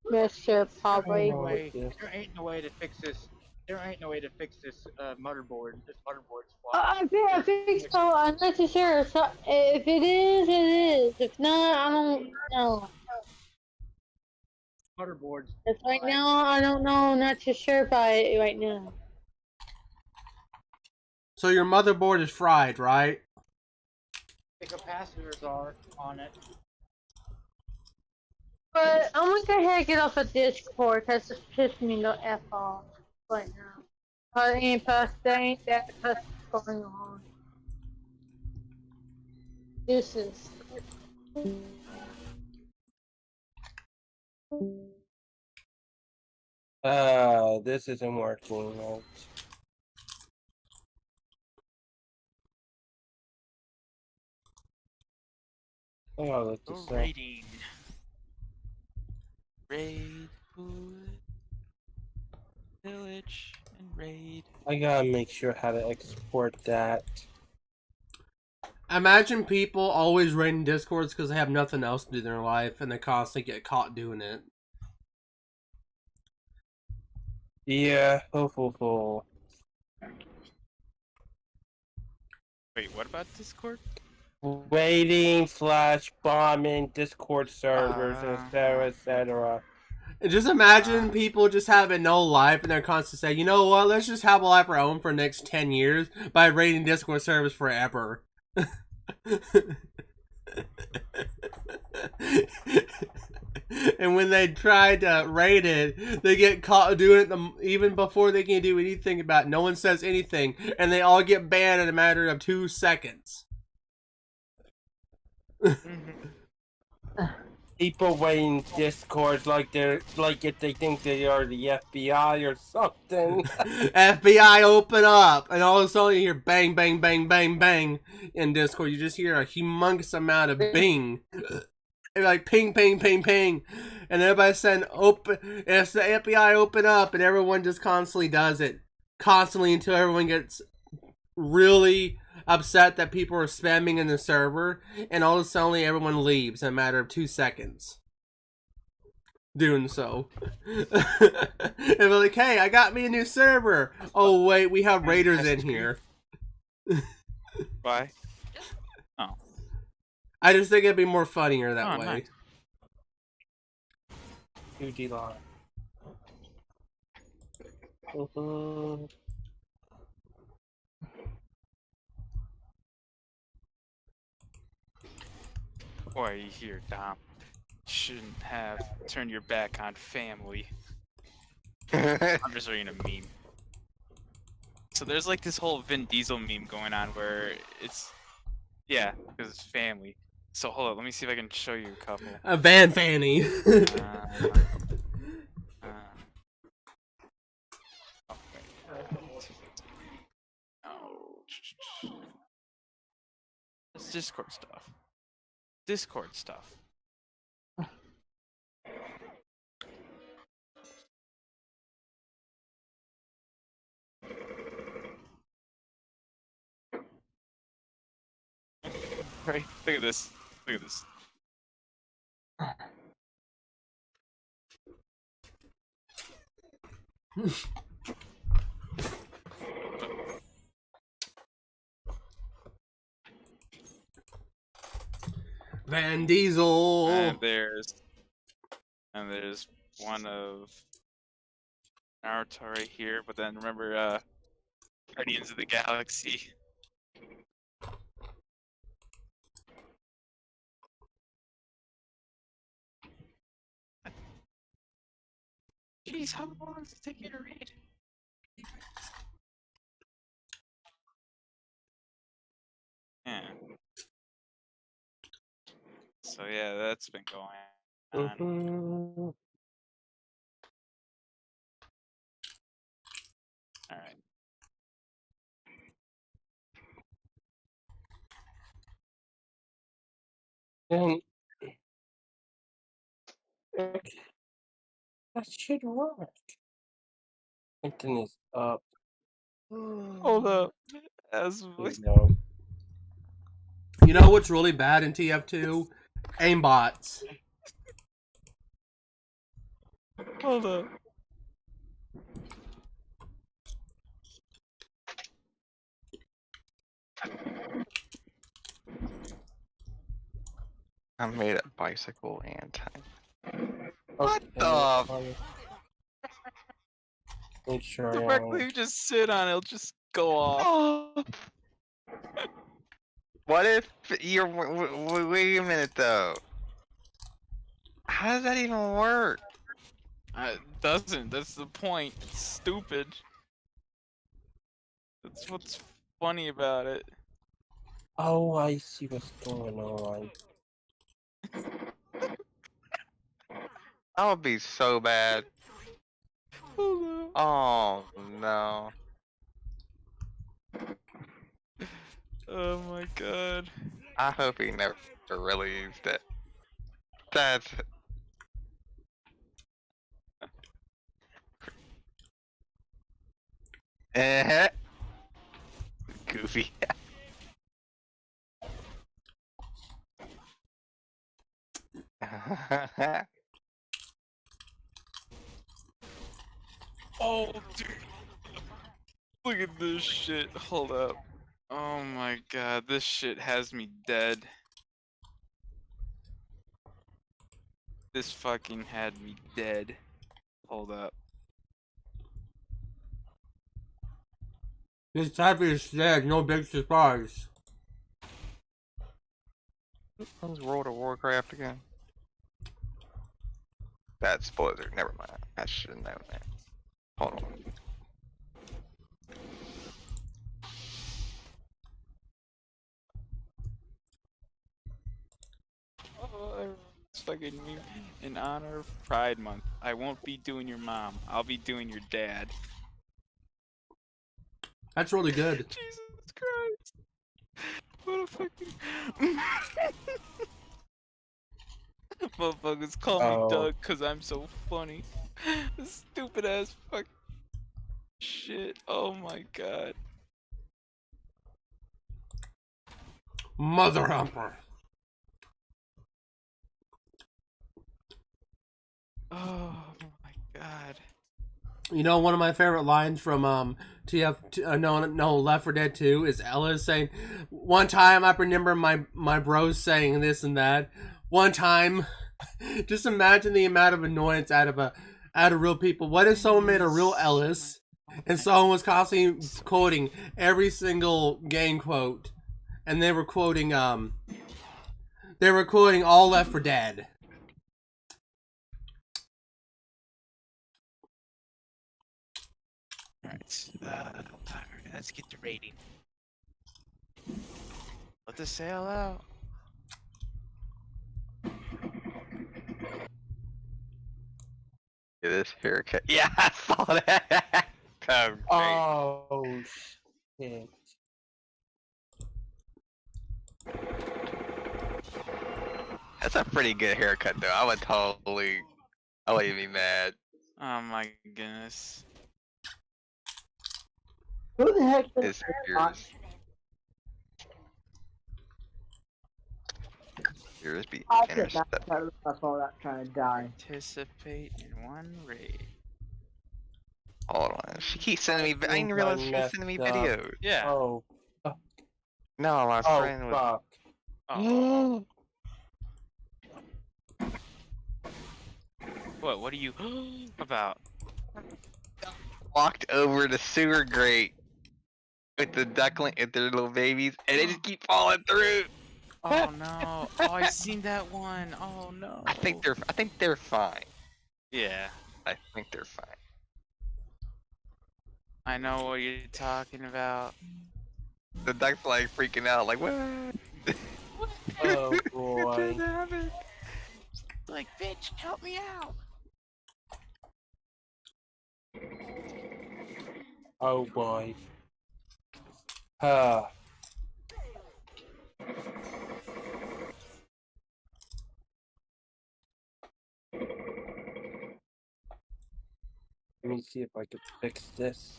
Messenger probably.
Anyway, there ain't no way to fix this. There ain't no way to fix this motherboard. This motherboard's flawed.
I think so. I'm not too sure. So if it is, it is. If not, I don't know.
Motherboard's
If right now, I don't know. Not too sure about it right now.
So your motherboard is fried, right?
the capacitors are on it.
But I'm gonna go ahead and get off of Discord because it's pissing me the F off right now. There ain't that going on. This is.
This isn't working right. Oh, look this up.
Raiding. Raid, hood, village, and raid.
I gotta make sure how to export that.
Imagine people always raiding Discords because they have nothing else to do in their life and they constantly get caught doing it.
Yeah,
Wait, what about Discord?
Waiting, flash bombing, Discord servers, etc., etc.
And just imagine people just having no life and they're constantly saying, you know what, let's just have a life of our own for the next 10 years by raiding Discord servers forever. And when they try to raid it, they get caught doing it even before they can do anything about it. No one says anything, and they all get banned in a matter of 2 seconds.
People waiting Discords like if they think they are the FBI or something.
FBI, open up! And all of a sudden you hear bang, bang, bang, bang, bang in Discord. You just hear a humongous amount of bing. And like ping, ping, ping, ping. And everybody's saying, open, it's the FBI, open up. And everyone just constantly does it. Constantly until everyone gets really upset that people are spamming in the server. And all of a sudden everyone leaves in a matter of 2 seconds. Doing so. And they're like, hey, I got me a new server. Oh, wait, we have raiders in here.
Why? Oh.
I just think it'd be more funnier that way.
Nice.
UD line.
Why are you here, Dom? Shouldn't have turned your back on family. I'm just reading a meme. So there's like this whole Vin Diesel meme going on where it's, yeah, because it's family. So hold on, let me see if I can show you a couple.
A Van Fanny.
It's Discord stuff. Discord stuff. Right, look at this. Look at this.
Van Diesel.
And there's one of Naruto right here, but then remember Guardians of the Galaxy. Jeez, how long does it take you to read? Yeah. So yeah, that's been going on. Alright.
And that should work. Internet is up.
Hold up. As
You know what's really bad in TF2? Aimbots.
Hold up.
I made a bicycle and tank.
What
the?
Make sure
The fact that you just sit on it'll just go off.
What if you're? Wait a minute though. How does that even work?
It doesn't. That's the point. It's stupid. That's what's funny about it.
Oh, I see what's going on.
That would be so bad. Oh no.
Oh my god.
I hope he never really used it. That's goofy.
Oh, dude. Look at this shit. Hold up. Oh my god, this shit has me dead. This fucking had me dead. Hold up.
This type is dead, no big surprise.
Who's World of Warcraft again? That's spoiler. Never mind. I should have known that. Hold on.
Oh, it's fucking me. In honor of Pride Month, I won't be doing your mom. I'll be doing your dad.
That's really good.
Jesus Christ. What a fucking... Motherfuckers call me Doug because I'm so funny. This stupid ass fuck shit. Oh my god.
Mother Humper.
Oh my god.
You know, one of my favorite lines from Left 4 Dead 2 is Ellis saying, "One time I remember my bros saying this and that. One time." Just imagine the amount of annoyance out of real people. What if someone made a real Ellis and someone was constantly quoting every single game quote, and they were quoting all Left 4 Dead.
Alright, let's get the rating. Let the sale out.
Get this haircut. Yeah, I saw that.
Oh shit.
That's a pretty good haircut, though. I wouldn't be mad.
Oh my goodness.
Who the heck is
This yours. Yours be
I
Tanner
did not
stuff.
try my phone out trying to die.
Participate in one raid.
Hold on. She keeps sending me. I didn't realize she was sending me videos.
Yeah.
Oh.
No, my
Oh,
friend was.
fuck.
Oh. What are you about?
Walked over the sewer grate with the duckling and their little babies, and they just keep falling through.
Oh no. Oh, I seen that one. Oh no.
I think they're fine.
Yeah.
I think they're fine.
I know what you're talking about.
The duck's like freaking out, like what?
Oh boy.
Like, bitch, help me out.
Oh boy. Let me see if I can fix this.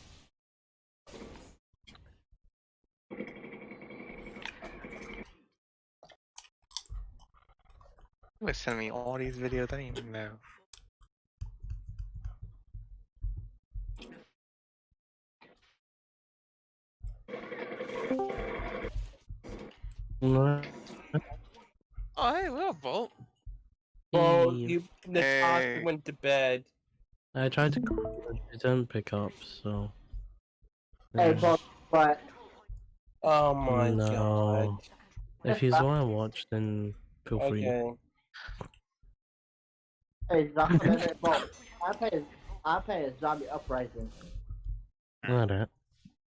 Who was sending me all these videos? I didn't even know.
No.
Oh, hey, little Bolt.
Well,
Hey,
Natasha went to bed.
I tried to call, but she didn't pick up, so.
Hey,
There's-
but
Oh my
no.
god.
If you want to watch, then feel free.
Okay.
hey, I play a zombie uprising.
Alright.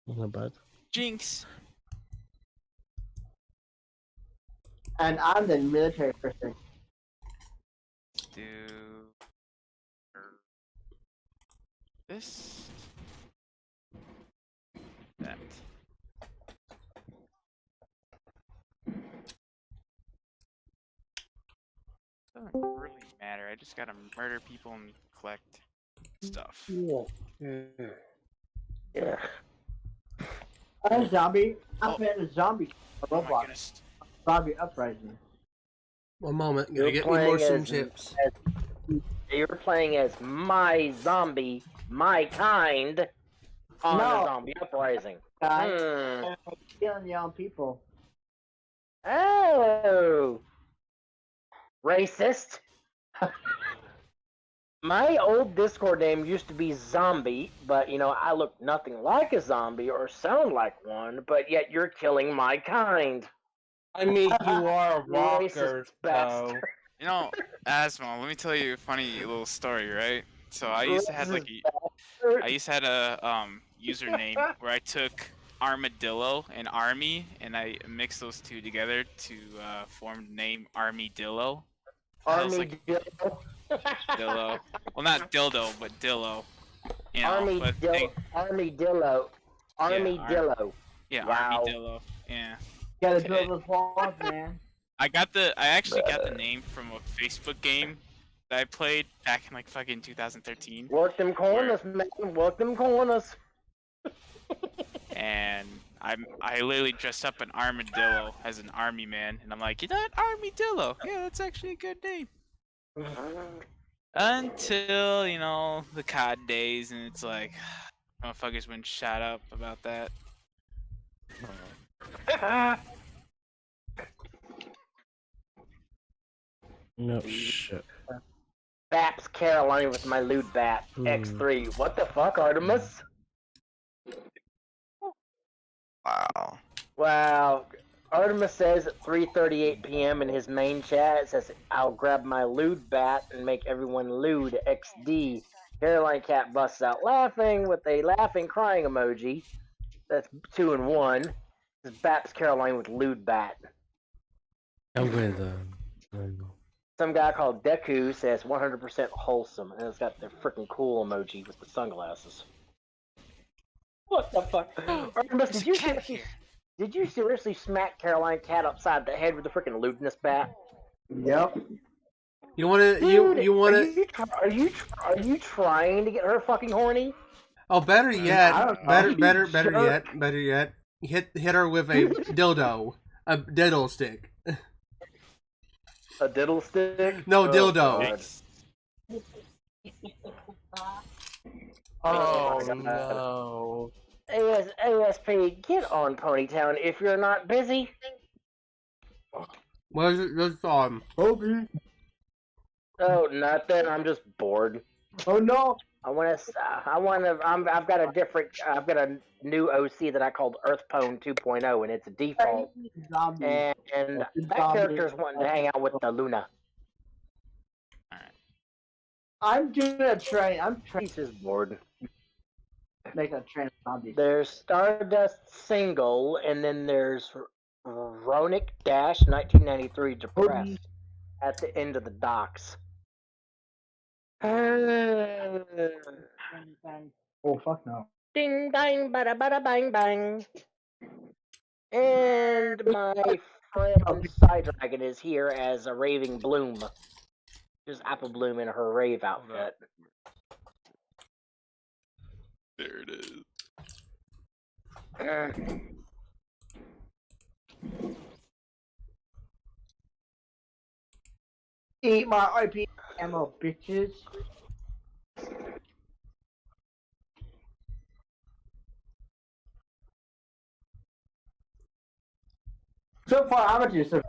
Not bad.
Jinx.
And I'm the military person.
Do this. That. Doesn't really matter. I just gotta murder people and collect stuff.
Yeah. I'm zombie. I'm
Oh.
playing a zombie
Oh my
Roblox.
goodness.
Zombie uprising.
One moment,
You're
gonna get me more
playing
sim
as-
chips.
You're playing as my zombie, my kind, on
No.
a zombie uprising.
Guys, killing young people.
Oh, racist. My old Discord name used to be Zombie, but you know, I look nothing like a zombie or sound like one, but yet you're killing my kind.
I mean, you are a
You
walker,
racist bastard.
so.
You know, Asmo, let me tell you a funny little story, right? So I used to have like I used to have a username where I took armadillo and army and I mixed those two together to form the name Armydillo. I was like, Dillo. Well, not dildo, but Dillo. You know, but
Armydillo. Armydillo.
yeah,
Wow.
Armydillo. Yeah.
Gotta build the walls, man.
I actually got the name from a Facebook game that I played back in like fucking 2013.
Work them corners, man. Work them corners.
And I literally dressed up an armadillo as an army man, and I'm like, you know what, Armydillo? Yeah, that's actually a good name. Until, you know, the COD days, and it's like, motherfuckers went shut up about that.
No shit.
Baps Caroline with my loot bat. X3. What the fuck, Artemis?
Wow.
Wow. Artemis says at 3:38 p.m. in his main chat, it says, I'll grab my lewd bat and make everyone lewd XD. Caroline Cat busts out laughing with a laughing crying emoji. That's 2 in 1. This is Baps Caroline with lewd bat.
I'm with I don't know.
Some guy called Deku says 100% wholesome, and it's got the freaking cool emoji with the sunglasses. What the fuck? Artemis, did you seriously smack Caroline Cat upside the head with the freaking lewdness bat?
Yep.
You wanna
Dude,
you wanna?
Are you trying to get her fucking horny?
Oh, better yet,
I don't know.
better yet. Hit her with a dildo, a diddle stick.
A diddle stick?
No,
Oh,
dildo.
God.
Oh
my God.
no.
ASP, get on Ponytown if you're not busy.
What is it this time?
Obi.
Oh, nothing. I'm just bored.
Oh no.
I've got a new OC that I called Earthpone 2.0, and it's a default.
Zombie.
And that character's wanting to hang out with the Luna.
I'm doing a train.
He's just bored.
Make a train zombie.
There's Stardust Single, and then there's Ronic Dash 1993 Depressed at the end of the docks.
Oh fuck no.
Ding dang bada bada bang bang. And my friend Side Dragon is here as a raving bloom. Just Apple Bloom in her rave outfit.
There it is.
Eat my IP ammo, bitches. So far, I'm gonna do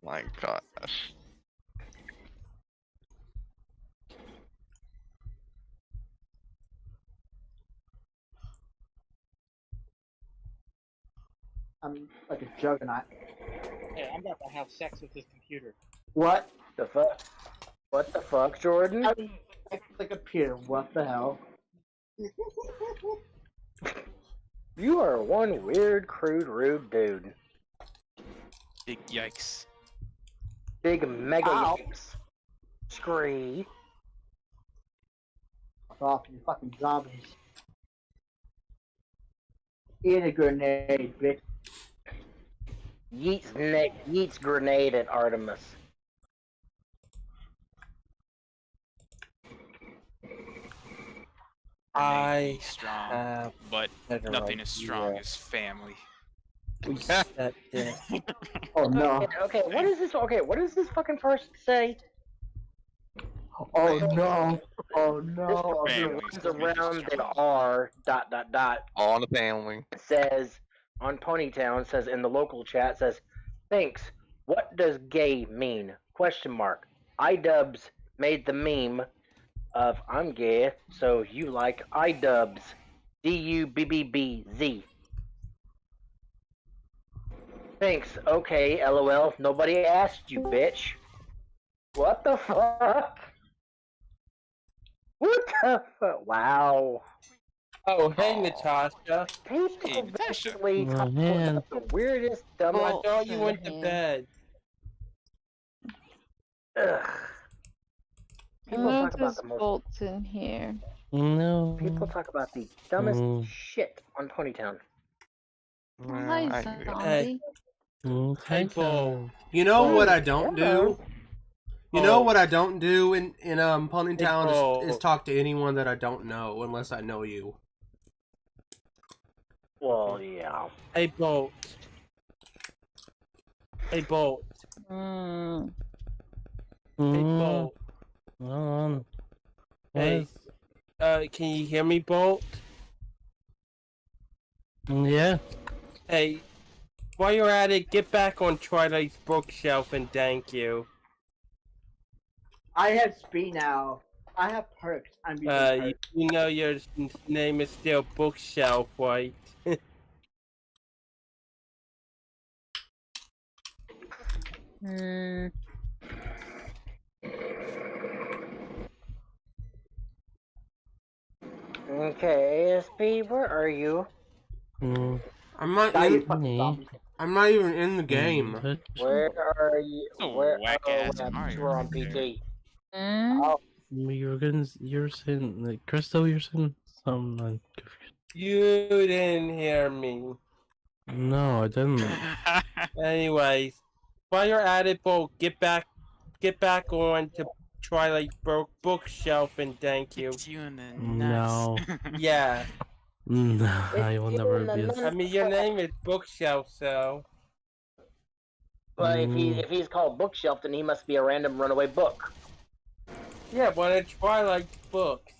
My gosh.
I'm like a juggernaut.
Hey, I'm about to have sex with this computer.
What?
The fuck? What the fuck, Jordan?
I'm like a computer. What the hell?
You are one weird, crude, rude dude.
Big yikes.
Big mega
Ow.
yikes. Scree.
Fuck off, you fucking zombies. Eat a grenade, bitch.
Yeets grenade at Artemis.
I
Strong,
have
but
better
nothing as strong
idea.
as family.
We set this.
Oh no.
Okay, what is this? Okay, what does this fucking person say?
Oh no. Oh no.
This
Families
runs
will be
around the
destroyed.
R ...
All in the family.
says on Ponytown says in the local chat says, thanks. What does gay mean? Question mark. iDubbbz made the meme of I'm gay, so you like iDubbbz. DUBBBZ. Thanks. Okay, LOL. Nobody asked you, bitch. What the fuck? What the fuck? Wow.
Oh, hey, Natasha.
People
Hey, Natasha.
basically
Oh,
talk
man.
about the weirdest,
I
dumbest.
thought you went to bed.
Ugh. People
Look,
talk about
there's
the most.
bolts in here.
No.
People talk about the dumbest
Mm.
shit on Ponytown.
Hi,
I-
zombie.
Hey, Bo.
You know what I
Hey,
don't
hello.
do? You know
Oh.
what I don't do in Ponytown
Oh.
is talk to anyone that I don't know unless I know you.
Well, yeah.
Hey, Bolt. Hey, Bolt.
Mm.
Hey,
Mm.
Bolt.
Hold on.
Hey. Can you hear me, Bolt?
Yeah.
Hey, while you're at it, get back on Twilight's bookshelf and thank you.
I have speed now. I have perks. I'm using perks.
You know your name is still Bookshelf, right?
Hmm.
Okay, ASP, where are you?
Mm.
I'm not
Die, you
in,
fucking
Me.
zombie.
I'm not even in the game.
Touch.
Where are you?
It's a
Where?
whack-ass
Oh,
Mario
you were on
right
PT.
Mm?
You're saying, like, Crystal, you're saying something. I'm confused.
You didn't hear me.
No, I didn't.
Anyways, while you're at it, Bo, get back on to Twilight bookshelf and thank you.
Kicked you in the
No.
nuts.
Yeah.
No, I will never be.
I mean, your name is Bookshelf, so.
But if he's called Bookshelf, then he must be a random runaway book.
Yeah, one of Twilight books.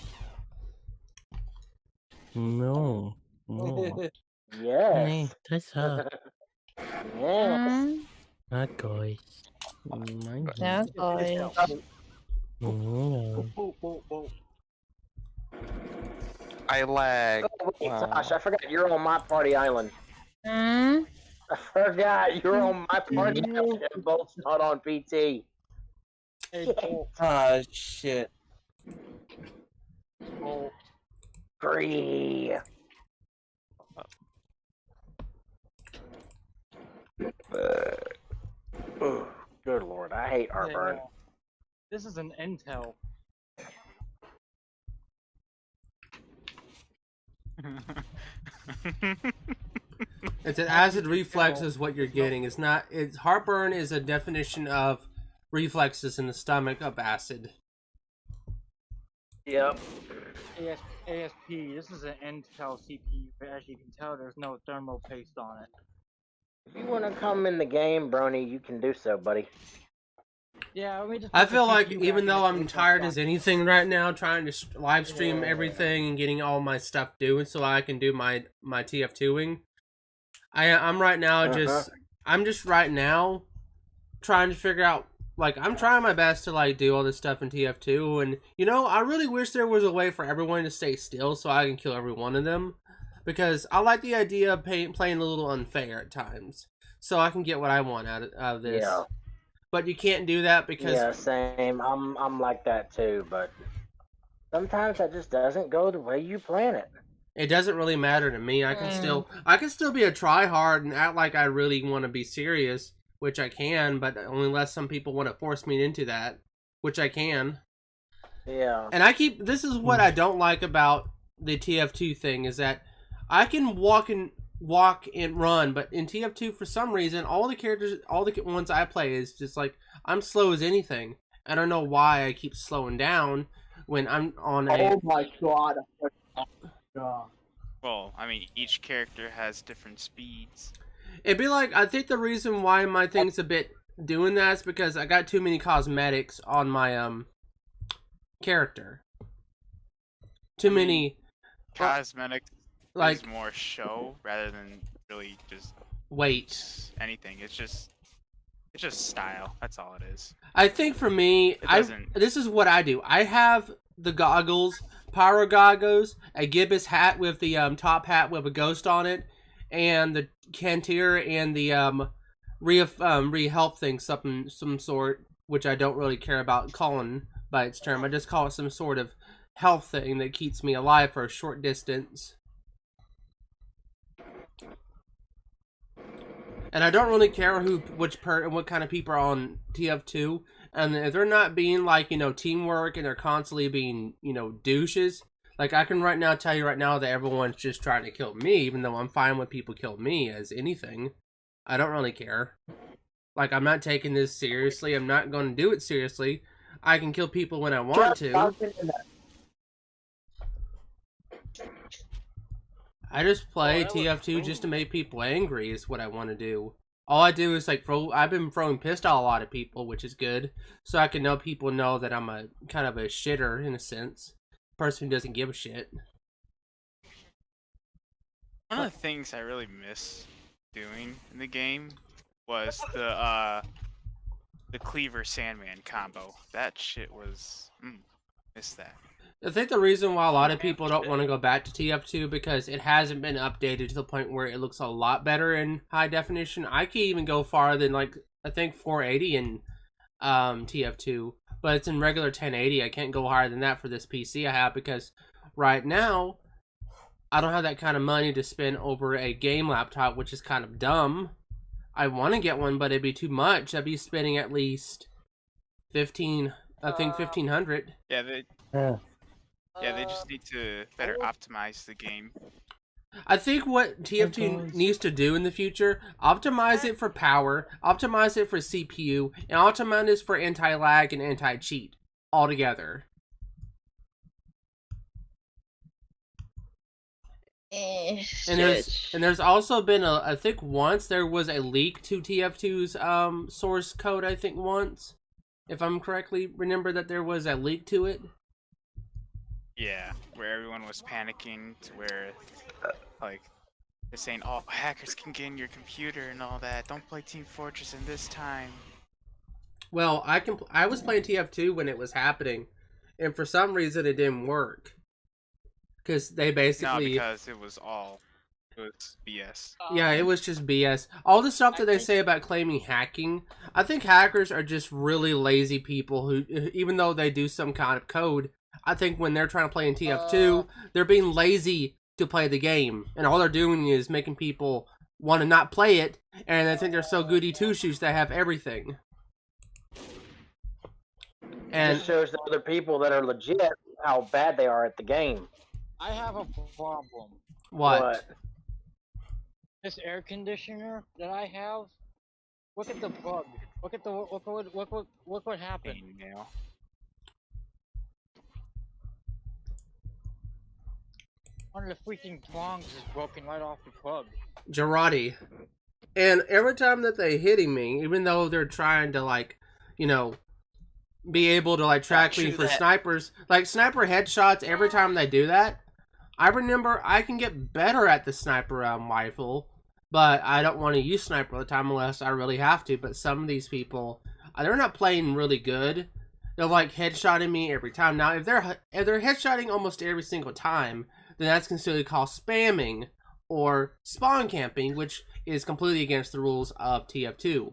No. No.
Yes.
That's her.
Yes.
That guy. My
That guy.
No.
I lag.
Oh, wait, Tosh, I forgot you're on my party island.
Hmm?
I forgot you're on my party island and Bolt's not on PT.
Ah, shit.
Free. Good lord, I hate heartburn.
This is an intel.
It's an acid reflex is what you're getting. It's not. It's heartburn is a definition of reflexes in the stomach of acid.
Yep.
ASP, this is an Intel CPU, but as you can tell, there's no thermal paste on it.
If you want to come in the game, Brony, you can do so, buddy.
Yeah, let me just.
I feel like even though I'm tired as anything right now, trying to live stream everything and getting all my stuff doing so I can do my TF2ing. I'm right now just right now trying to figure out, like, I'm trying my best to like do all this stuff in TF2, and you know, I really wish there was a way for everyone to stay still so I can kill every one of them, because I like the idea of playing a little unfair at times, so I can get what I want out of this.
Yeah.
But you can't do that because
Yeah, same. I'm like that too, but sometimes that just doesn't go the way you plan it.
it doesn't really matter to me. I can still be a tryhard and act like I really want to be serious, which I can, but only unless some people want to force me into that, which I can.
Yeah.
And this is what I don't like about the TF2 thing, is that I can walk and run, but in TF2 for some reason all the ones I play is just like I'm slow as anything. I don't know why I keep slowing down when I'm on a.
Oh my god.
Well, I mean, each character has different speeds.
It'd be like, I think the reason why my thing's a bit doing that is because I got too many cosmetics on my character. Too many
Cosmetics
like
is more show rather than really just
weight.
Anything. It's just style. That's all it is.
I think for me, this is what I do. I have the goggles, pyro goggles, a gibbous hat with the top hat with a ghost on it, and the cantier and the re-health thing, some sort, which I don't really care about calling by its term. I just call it some sort of health thing that keeps me alive for a short distance. And I don't really care what kind of people are on TF2, and if they're not being like, you know, teamwork and they're constantly being, you know, douches. Like, I can right now tell you right now that everyone's just trying to kill me, even though I'm fine when people kill me as anything. I don't really care. Like, I'm not taking this seriously. I'm not going to do it seriously. I can kill people when I want to. I just play TF2 just to make people angry is what I want to do. All I do is like I've been throwing pistol a lot of people, which is good. So I can know people know that I'm a kind of a shitter in a sense. Person who doesn't give a shit.
One of the things I really miss doing in the game was the Cleaver Sandman combo. That shit was miss that.
I think the reason why a lot of people don't want to go back to TF2 because it hasn't been updated to the point where it looks a lot better in high definition. I can even go farther than like I think 480 in TF2, but it's in regular 1080. I can't go higher than that for this PC I have because right now I don't have that kind of money to spend over a game laptop, which is kind of dumb. I want to get one, but it'd be too much. I'd be spending at least 1,500.
Yeah, they just need to better optimize the game.
I think what TF2 needs to do in the future, optimize it for power, optimize it for CPU, and optimize it for anti-lag and anti-cheat altogether. And there's also been I think once there was a leak to TF2's source code. I think once, if I'm correctly remember that there was a leak to it.
Yeah, where everyone was panicking to where, like, they're saying, "Oh, hackers can get in your computer and all that. Don't play Team Fortress in this time."
Well, I was playing TF2 when it was happening, and for some reason it didn't work. Because they basically...
No, because it was BS.
Yeah, it was just BS. All the stuff that they say about claiming hacking, I think hackers are just really lazy people who, even though they do some kind of code, I think when they're trying to play in TF2, they're being lazy to play the game. And all they're doing is making people want to not play it, and they think they're so goody two-shoes they have everything. And
it shows the other people that are legit how bad they are at the game.
I have a problem.
What?
This air conditioner that I have. Look at the plug. Look at the look what happened. One of the freaking prongs is broken right off the plug.
Girardi. And every time that they're hitting me, even though they're trying to, like, you know, be able to, like, track me for snipers, like, sniper headshots, every time they do that, I remember I can get better at the sniper rifle, but I don't want to use sniper all the time unless I really have to. But some of these people, they're not playing really good. They're like headshotting me every time. Now, if they're headshotting almost every single time, then that's considered called spamming or spawn camping, which is completely against the rules of TF2.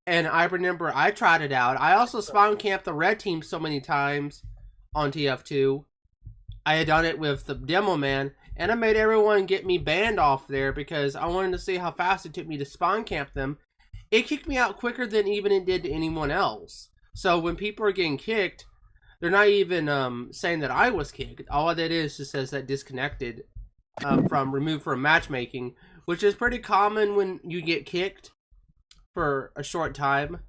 And I remember I tried it out. I also spawn camped the red team so many times on TF2. I had done it with the demo man, and I made everyone get me banned off there because I wanted to see how fast it took me to spawn camp them. It kicked me out quicker than even it did to anyone else. So when people are getting kicked, they're not even saying that I was kicked. All that is just says that disconnected from removed from matchmaking, which is pretty common when you get kicked for a short time,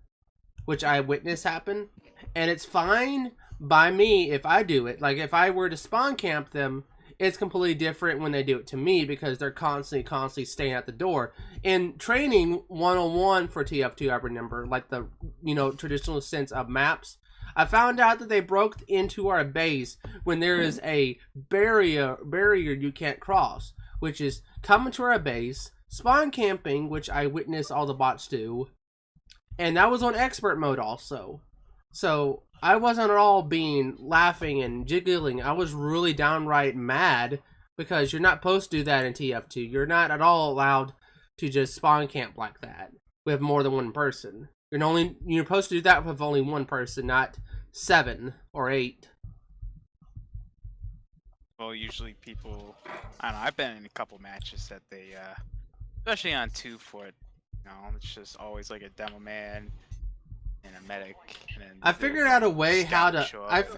which I witnessed happen. And it's fine by me if I do it. Like, if I were to spawn camp them, it's completely different when they do it to me because they're constantly staying at the door. In training 101 for TF2, I remember, like the, you know, traditional sense of maps, I found out that they broke into our base when there is a barrier you can't cross, which is coming to our base, spawn camping, which I witnessed all the bots do, and that was on expert mode also. So I wasn't at all being laughing and jiggling. I was really downright mad because you're not supposed to do that in TF2. You're not at all allowed to just spawn camp like that with more than one person. You're supposed to do that with only one person, not 7 or 8.
Well, usually people, I don't know, I've been in a couple matches that they, especially on 2 foot, you know, it's just always like a demo man and a medic. And then
I figured out a way how to,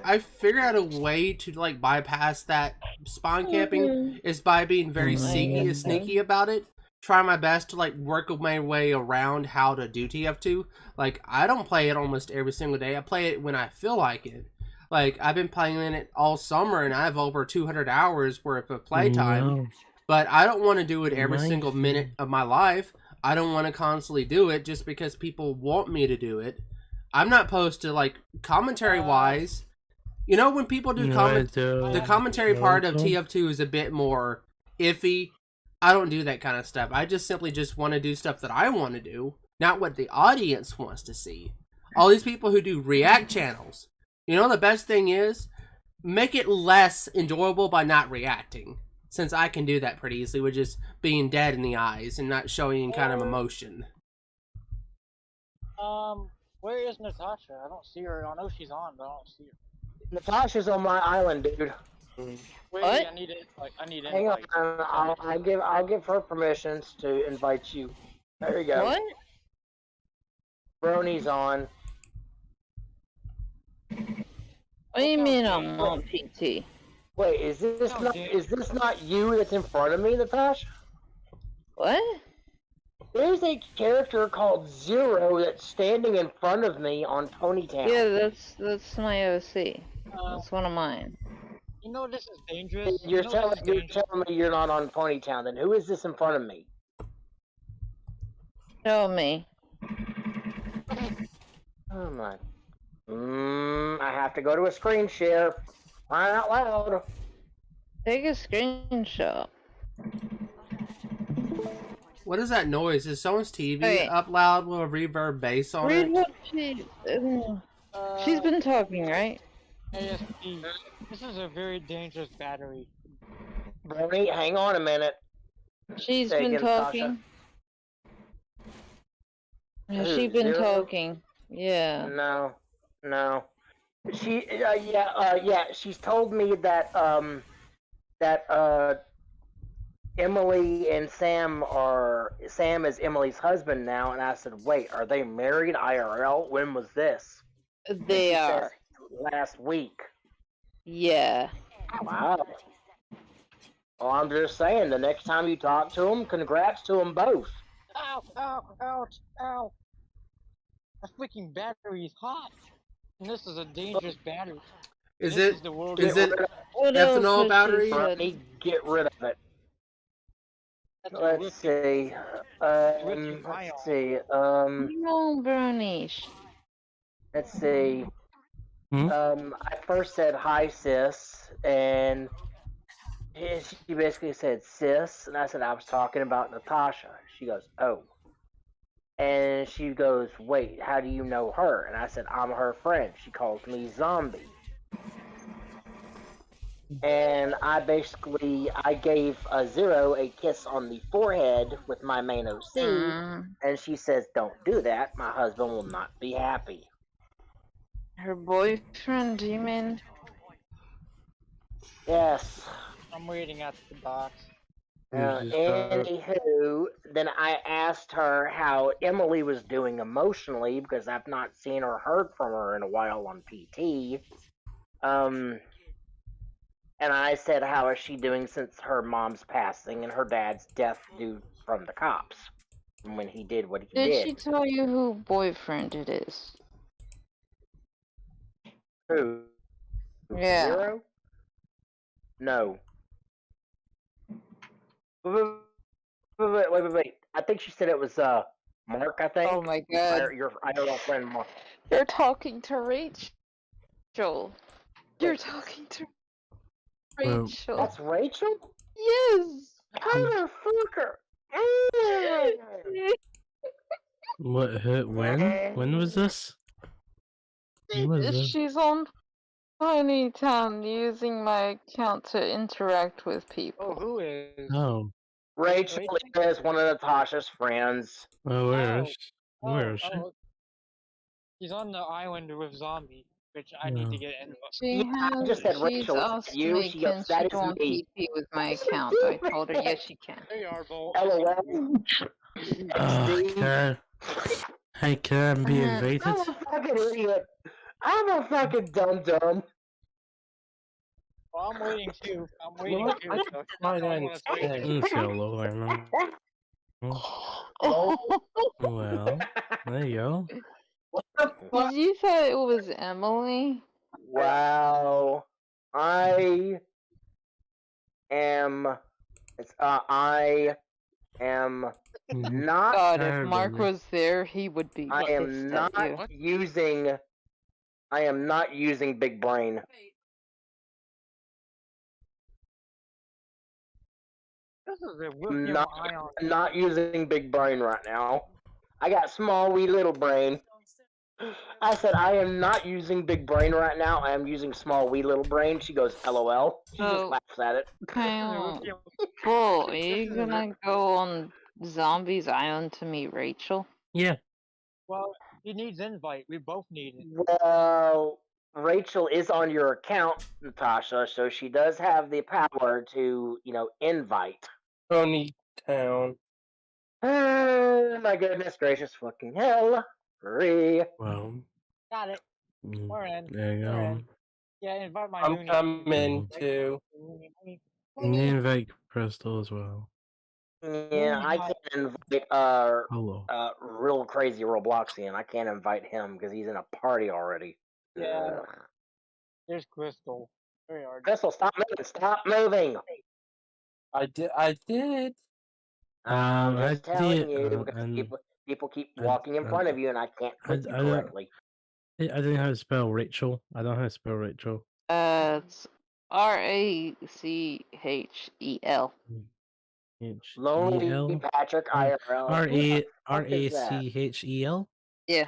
I figured out a way to, like, bypass that spawn camping is by being very sneaky about it. Try my best to, like, work my way around how to do TF2. Like, I don't play it almost every single day. I play it when I feel like it. Like, I've been playing it all summer, and I have over 200 hours worth of playtime.
Wow.
But I don't want to do it every single minute of my life. I don't want to constantly do it just because people want me to do it. I'm not supposed to, like, commentary-wise. You know, when people do the commentary part of TF2 is a bit more iffy. I don't do that kind of stuff. I just simply just want to do stuff that I want to do, not what the audience wants to see. All these people who do react channels, you know, the best thing is make it less enjoyable by not reacting, since I can do that pretty easily with just being dead in the eyes and not showing any kind of emotion.
Where is Natasha? I don't see her. I know she's on, but I don't see her.
Natasha's on my island, dude.
Wait,
What?
I need it. Like, I need
Hang on,
invite.
I'll give her permissions to invite you. There you go.
What?
Brony's on.
What do you mean I'm on PT?
Wait, is this not you that's in front of me, Natasha?
What?
There's a character called Zero that's standing in front of me on Ponytown.
Yeah, that's my OC. That's one of mine.
You know this is dangerous.
You're
You know
telling
this is dangerous.
me you're not on Ponytown. Then who is this in front of me?
Show me.
Oh my. I have to go to a screen share. Crying out loud.
Take a screenshot.
What is that noise? Is someone's TV
Hey.
up loud with a reverb bass on
Read
it?
what she's been talking, right?
ASP. This is a very dangerous battery.
Brony, hang on a minute.
She's
Say
been
again, Sasha.
talking. Has
Who,
she been
Zero?
talking? Yeah.
No. She, yeah. She's told me that Emily and Sam is Emily's husband now, and I said, wait, are they married IRL? When was this?
They
She
are.
says, last week.
Yeah.
Wow. Well, I'm just saying, the next time you talk to them, congrats to them both.
Ow! Ow! Ouch! Ow! That freaking battery is hot, and this is a dangerous battery.
Is
This
it?
is the world
Is it
What else
ethanol
has she
battery?
said?
Brony, get rid of it.
That's
Let's see.
Lithium ion.
Let's see.
No, Brownish.
Let's see.
Hmm?
I first said hi, sis, and she basically said sis, and I said I was talking about Natasha. She goes, oh. And she goes, wait, how do you know her? And I said, I'm her friend. She calls me Zombie. And I gave Zero a kiss on the forehead with my main OC, and she says, don't do that. My husband will not be happy.
Her boyfriend, do you mean?
Yes.
I'm waiting at the box.
Anywho, then I asked her how Emily was doing emotionally because I've not seen or heard from her in a while on PT. And I said, how is she doing since her mom's passing and her dad's death due from the cops when he did what he
Did
did?
she tell you who boyfriend it is?
Who?
Yeah.
Zero? No. Wait. I think she said it was Mark, I think.
Oh my god.
Your IRL friend Mark.
You're talking to Rachel. You're talking to Rachel.
That's Rachel?
Yes.
Motherfucker!
What? When was this? When was this?
She's on Ponytown using my account to interact with people.
Oh, who is?
Oh.
Rachel is one of Natasha's friends.
Oh, where is? Where is she?
She's on the island with Zombie, which I need to get in.
She
I just said
she's
Rachel.
asked
You?
me,
She
can
goes,
she
that
go
is
on
me.
PP with my account? I told her, yes, she can.
They are both.
LOL.
Karen. Hey, Karen, be invaded.
I'm a fucking idiot. I'm a fucking dum-dum.
Well, I'm waiting too. I'm waiting
What?
too.
I
So
try that
I'm
instead.
It's yellow right now. Well, there you go.
Did you say it was Emily?
Wow. I am not.
God, if Mark was there, he would be
I
pissed
am not
at
using. I am not using Big Brain.
this is a
I'm
lithium ion.
not using Big Brain right now. I got small wee little brain. I said I am not using Big Brain right now. I am using small wee little brain. She goes LOL. She just
Oh.
laughs at it.
Bull, are you gonna go on Zombie's Island to meet Rachel?
Yeah.
Well, he needs invite. We both need it.
Well, Rachel is on your account, Natasha, so she does have the power to, invite.
Ponytown.
Oh my goodness gracious fucking hell. Free.
Well,
Got it. We're in.
there you
We're
go.
in. Yeah, invite my
I'm
Mooney.
coming too.
And they invite Crystal as well.
Yeah, I can't invite
Hello.
real crazy Robloxian. I can't invite him because he's in a party already.
Yeah. There's Crystal. Very hard.
Crystal, stop moving! Stop moving!
I did.
I'm
I
just telling
did,
you because
and
people keep walking in front of you, and I can't click you correctly.
I don't know how to spell Rachel. I don't know how to spell Rachel.
It's RACHEL.
Lonely Patrick IRL.
RACHEL.
Yeah.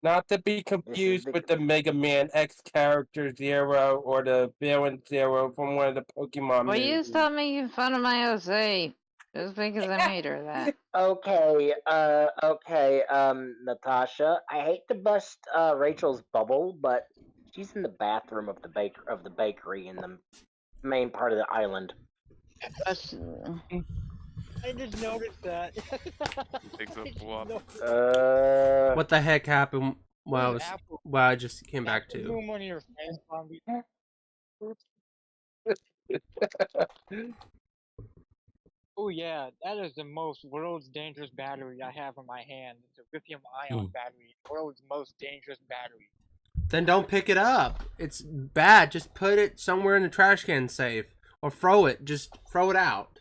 Not to be confused with the Mega Man X character Zero or the villain Zero from one of the Pokemon
Well, you
movies.
stop making fun of my OC. Just because I made her that.
Okay, Natasha. I hate to bust Rachel's bubble, but she's in the bathroom of the bakery in the main part of the island.
I just noticed that.
What the heck happened? Well, I just came back to.
One of your friends found me. Oh yeah, that is the most world's dangerous battery I have in my hand. It's a lithium-ion battery, world's most dangerous battery.
Then don't pick it up. It's bad. Just put it somewhere in the trash can safe. Or throw it. Just throw it out.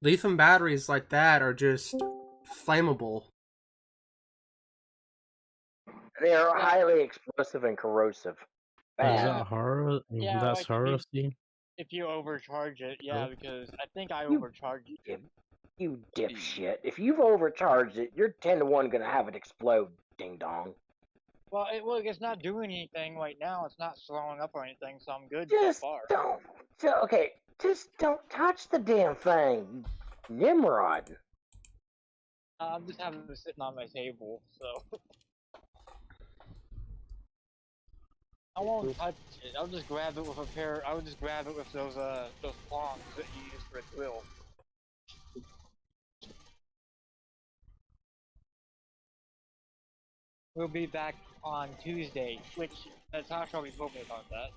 Lithium batteries like that are just flammable.
They are highly explosive and corrosive.
Is that horror?
Yeah,
That's
like
horror scene.
if you overcharge it, yeah,
Oh.
because I think I overcharged it.
You dipshit. If you've overcharged it, you're 10 to 1 gonna have it explode, ding dong.
Well, it's not doing anything right now. It's not slowing up or anything, so I'm good
Just
so far.
just don't touch the damn thing, Nimrod.
I'm just having it sitting on my table, so. I won't touch it. I'll just grab it with I'll just grab it with those prongs that you use for a drill. We'll be back on Tuesday, which Natasha already told me about that.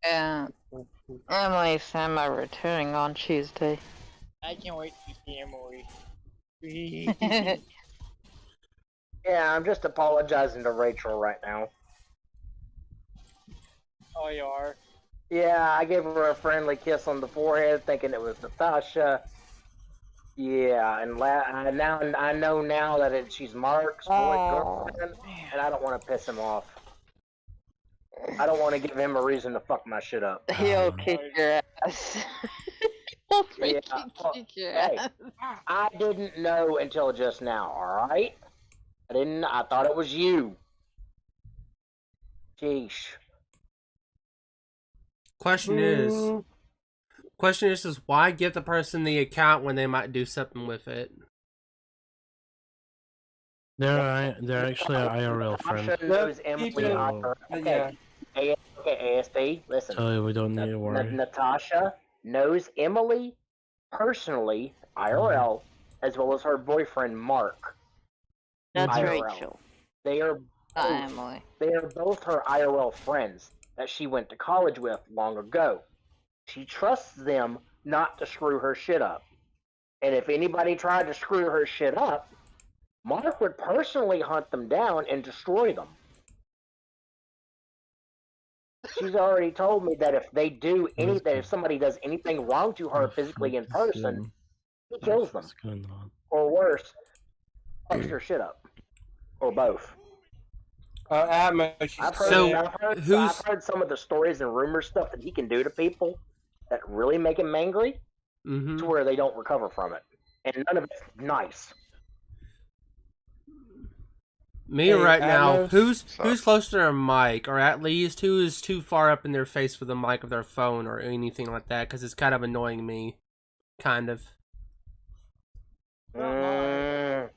Yeah. Emily said I'm returning on Tuesday.
I can't wait to see Emily.
Yeah, I'm just apologizing to Rachel right now.
Oh, you are?
Yeah, I gave her a friendly kiss on the forehead, thinking it was Natasha. Yeah, and I know now that she's Mark's girlfriend, and I don't want to piss him off. I don't want to give him a reason to fuck my shit up.
He'll kick your ass.
Yeah, hey, I didn't know until just now. All right, I thought it was you. Sheesh.
Question is why give the person the account when they might do something with it?
They're actually an IRL friend.
Knows Emily. Okay, ASP, listen.
So we don't need to worry.
Natasha knows Emily personally, IRL, as well as her boyfriend Mark.
That's
IRL.
Rachel.
They are both,
Emily.
They are both her IRL friends that she went to college with long ago. She trusts them not to screw her shit up. And if anybody tried to screw her shit up, Mark would personally hunt them down and destroy them. She's already told me that if they do anything, if somebody does anything wrong to her physically in person, he kills them. Or worse, fucks their shit up. Or both. I've heard some of the stories and rumor stuff that he can do to people that really make him angry, to where they don't recover from it. And none of it's nice.
Me right now, who's close to their mic, or at least who is too far up in their face for the mic of their phone or anything like that, because it's kind of annoying me. Kind of.
It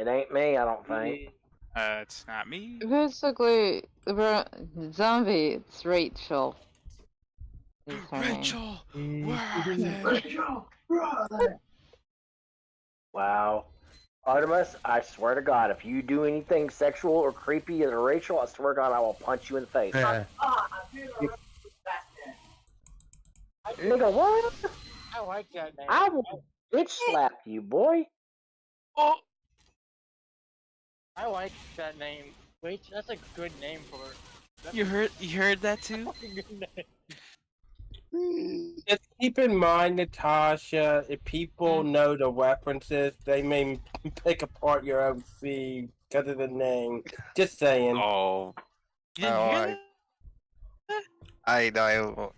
ain't me, I don't think.
It's not me.
Basically, zombie, it's Rachel. Is her name.
Rachel, where are they?
Rachel, run! Wow. Artemis, I swear to God, if you do anything sexual or creepy as Rachel, I swear to God, I will punch you in the face.
Yeah.
Nigga, what?
I like that name.
I will bitch slap you, boy.
Oh,
I like that name. Wait, that's a good name for her. That's
you heard that too?
a good name.
Just keep in mind, Natasha, if people know the references, they may pick apart your OC because of the name. Just saying.
Oh.
You didn't hear that?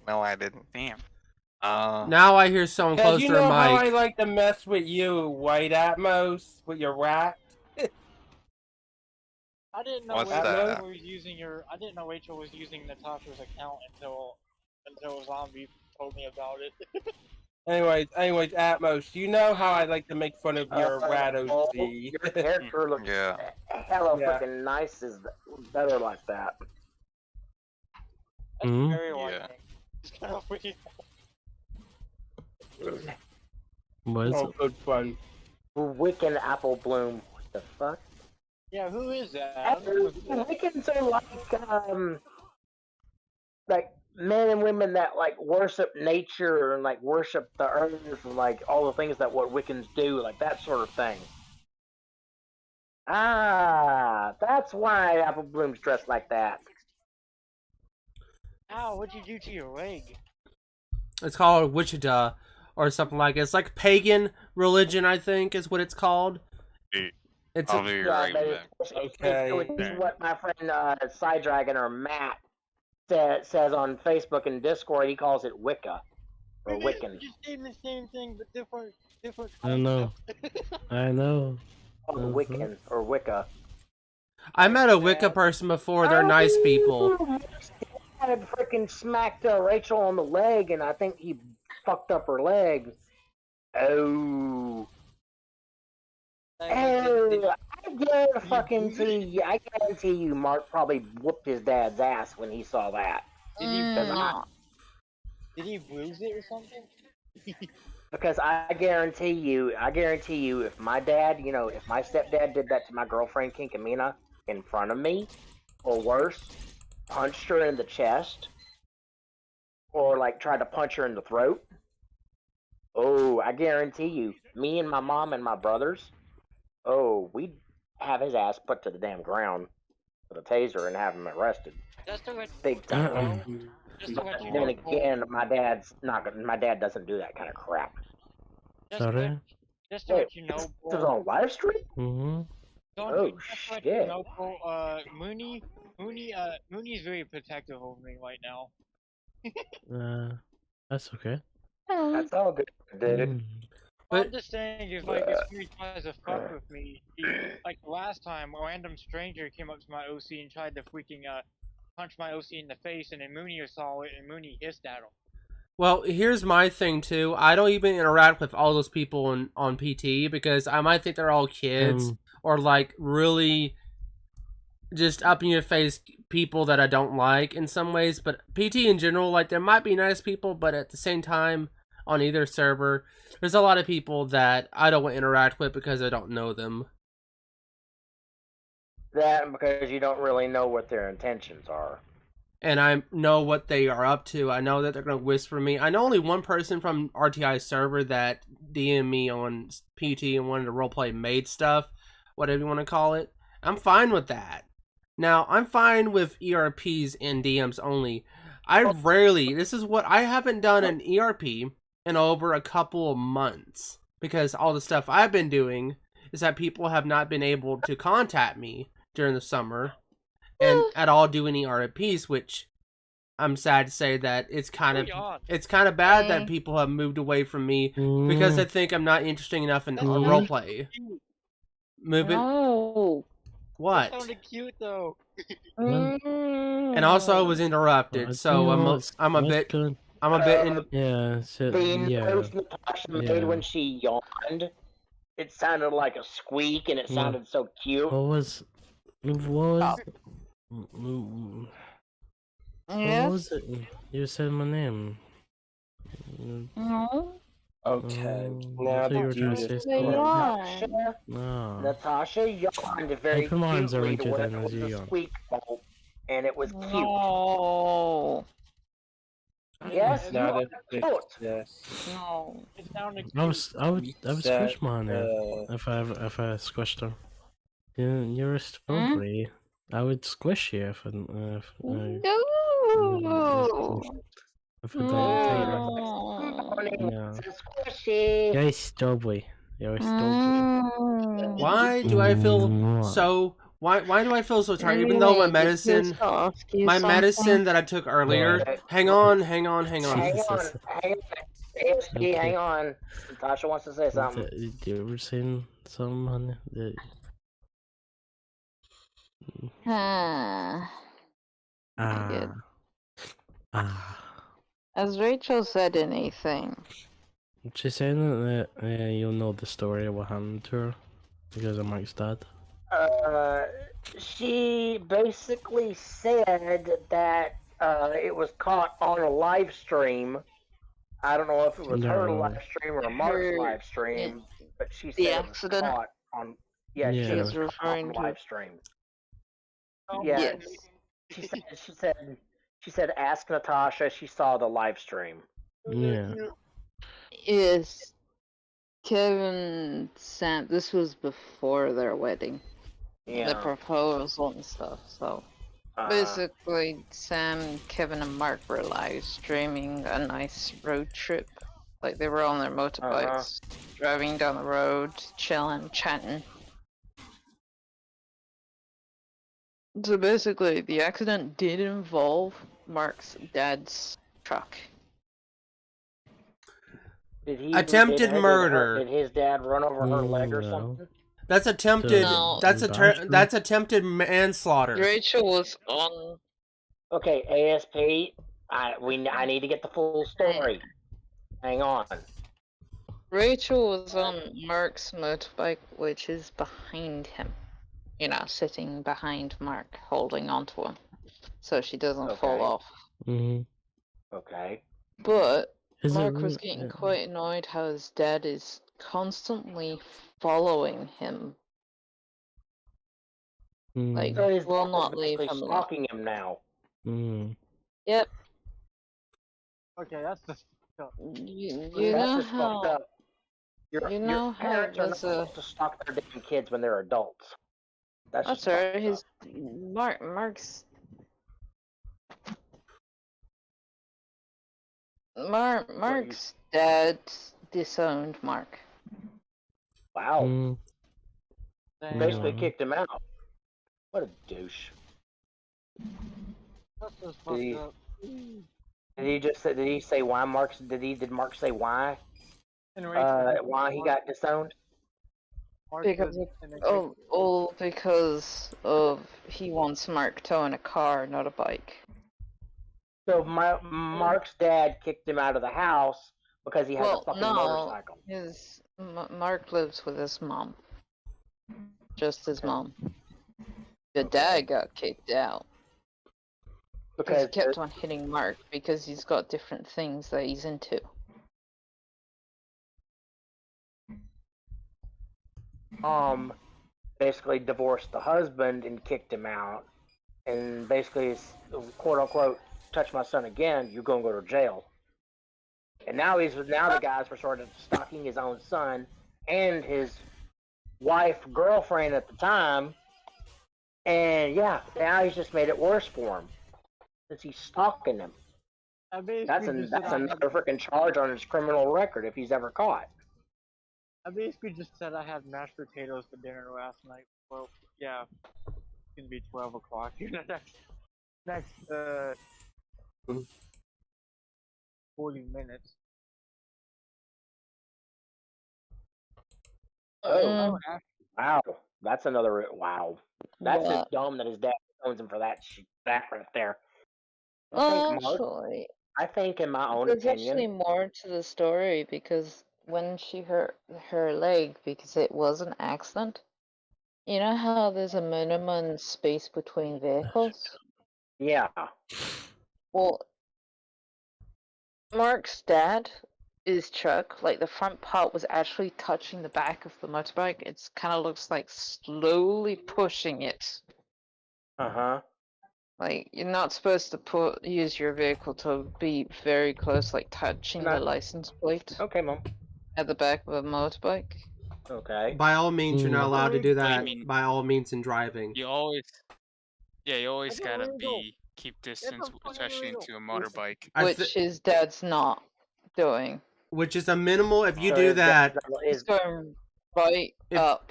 No, I didn't.
Damn.
Now I hear someone
Because
close
you
to their
know how I
mic.
like to mess with you, White Atmos, with your rat.
I didn't know
What's
Rachel
that?
was using your. I didn't know Rachel was using Natasha's account until Zombie told me about it.
Anyways, Atmos, you know how I like to make fun of your rat OC.
Your character looks hella freaking nice. Is better like that.
That's
Mhm.
very white. It's kind of weird.
What is
Oh,
it?
good fun.
Wiccan Apple Bloom. What the fuck?
Yeah, who is that? I don't know who that is.
Wiccans are like men and women that like worship nature and like worship the earth and like all the things that what Wiccans do, like that sort of thing. Ah, that's why Apple Bloom's dressed like that.
Ow, what'd you do to your leg?
It's called Wichita or something like it. It's like pagan religion, I think, is what it's called. It's
I'll be right back.
Okay.
This is what my friend Side Dragon or Matt says on Facebook and Discord. He calls it Wicca or Wiccan.
Just saying the same thing, but different.
I know. I know.
Oh, Wiccan or Wicca.
I met a Wicca person before. They're nice people.
I had freaking smacked Rachel on the leg, and I think he fucked up her leg. Oh. Oh, I guarantee you, Mark probably whooped his dad's ass when he saw that.
Did he bruise it or something?
Because I guarantee you, if my dad, if my stepdad did that to my girlfriend Kinkamina in front of me, or worse, punched her in the chest, or like tried to punch her in the throat, oh, I guarantee you, me and my mom and my brothers, oh, we'd have his ass put to the damn ground with a taser and have him arrested.
Just to let,
Big time.
just to let you
Then
know,
again, my dad doesn't do that kind of crap.
Sorry?
just to let you know,
This is on live stream?
Mm-hmm.
Oh,
just to let
shit.
you know, Mooney's very protective of me right now.
That's okay.
That's all good, dude.
I'm just saying, if he tries to fuck with me, like last time, a random stranger came up to my OC and tried to freaking punch my OC in the face, and then Mooney saw it, and Mooney hissed at him.
Well, here's my thing too. I don't even interact with all those people on PT because I might think they're all kids or like really just up in your face people that I don't like in some ways. But PT in general, like there might be nice people, but at the same time, on either server, there's a lot of people that I don't want to interact with because I don't know them.
That and because you don't really know what their intentions are.
And I know what they are up to. I know that they're going to whisper me. I know only one person from RTI server that DM'd me on PT and wanted to roleplay maid stuff, whatever you want to call it. I'm fine with that. Now, I'm fine with ERPs and DMs only. I haven't done an ERP in over a couple of months because all the stuff I've been doing is that people have not been able to contact me during the summer and at all do any RPs, which I'm sad to say that it's kind of bad that people have moved away from me because they think I'm not interesting enough in roleplay.
No.
What?
That sounded cute though.
And also I was interrupted, so I'm a bit in.
The post Natasha made when she yawned, it sounded like a squeak and it sounded so cute.
What was What
Yes?
was it? You said my name.
No.
Okay,
I
now
thought you
the
were trying to
dude
say
is
They
Storm.
yawn.
No.
Natasha yawned very
Paper Mine's
cutely
aren't
to
you
what
then
was
as you
a
yawn.
squeak bolt, and it was cute.
No.
Yes, you
Now
are
that
cute.
yes.
No.
It sounded
I would
That,
squish my name if I squished her. You're a strawberry. I would squish you if
No.
if I didn't take her. No.
Squishy.
You're a strawberry. You're a strawberry.
Why do I feel so? Why do I feel so tired? Even though my medicine, that I took earlier. Hang on.
Hang on.
Jesus.
ASP,
Okay.
hang on. Natasha wants to say something.
Do you ever seen someone that?
Good.
Ah.
Has Rachel said anything?
She's saying that you'll know the story of what happened to her because of Mike's dad.
She basically said that it was caught on a live stream. I don't know if it was her
No.
live stream or Mark's live stream, but she said it was
accident?
caught on. Yeah, she
Yeah.
said it was
She's
caught
referring
on
to-
live stream.
Oh,
Yeah,
Yes.
she said ask Natasha. She saw the live stream.
Yeah.
Is Kevin Sam? This was before their wedding. The
Yeah.
proposal and stuff. So basically, Sam, Kevin, and Mark were live streaming a nice road trip. Like they were on their motorbikes, driving down the road, chilling, chatting. So basically, the accident did involve Mark's dad's truck.
Did he
Attempted murder.
Did his dad run over her leg or
No.
something?
That's attempted.
No.
That's attempted manslaughter.
Rachel was on.
Okay, ASP. I need to get the full story. Hang on.
Rachel was on Mark's motorbike, which is behind him. You know, sitting behind Mark, holding onto him, so she doesn't fall
Okay.
off.
Mm-hmm.
Okay.
But
Is it
Mark was
really-
getting quite annoyed how his dad is constantly following him. Like,
So his
will
dad
not
is
leave
basically
him alone.
stalking him now.
Yep.
Okay, that's the.
You
That's
know
just fucked
how.
up.
You know
your
how
parents are not
there's a.
supposed to stalk their damn kids when they're adults. That's
That's
just fucked
alright. His
up.
Mark's dad disowned Mark.
Wow. Basically
Mm.
kicked him out. What a douche.
That's just
Did he,
fucked up.
did he just say? Did he say why Mark? Did Mark say why?
And Rachel,
Why he got disowned?
Mark
Because
said- and then
because of he wants Mark towing a car, not a bike.
So Mark's dad kicked him out of the house because he has a fucking
no,
motorcycle.
Mark lives with his mom. Just his mom. The dad got kicked out. Because he kept on hitting Mark because he's got different things that he's into.
Basically divorced the husband and kicked him out, and basically, quote unquote, touch my son again, you're gonna go to jail. And now the guys were sort of stalking his own son and his girlfriend at the time, and yeah, now he's just made it worse for him since he's stalking him. That's another freaking charge on his criminal record if he's ever caught.
I basically just said I had mashed potatoes for dinner last night. Well, yeah, it's gonna be 12 o'clock. next 40 minutes.
Oh, wow, that's another wow. That's
What?
just dumb that his dad owns him for that right there. I think, in my own
There's
opinion,
actually more to the story because when she hurt her leg, because it was an accident,
You know how there's a minimum space between vehicles?
Yeah.
Well, Mark's dad, his truck, like the front part was actually touching the back of the motorbike. It's kind of looks like slowly pushing it.
Uh-huh.
Like you're not supposed to use your vehicle to be very close, like touching the license plate.
Okay, Mom.
At the back of a motorbike.
Okay.
By all means, you're not allowed to do
What do you
that.
mean?
By all means, in driving.
You always gotta keep distance, especially into a motorbike.
Which his dad's not doing.
Which is a minimal. If you
So
do
is
that,
He's going right up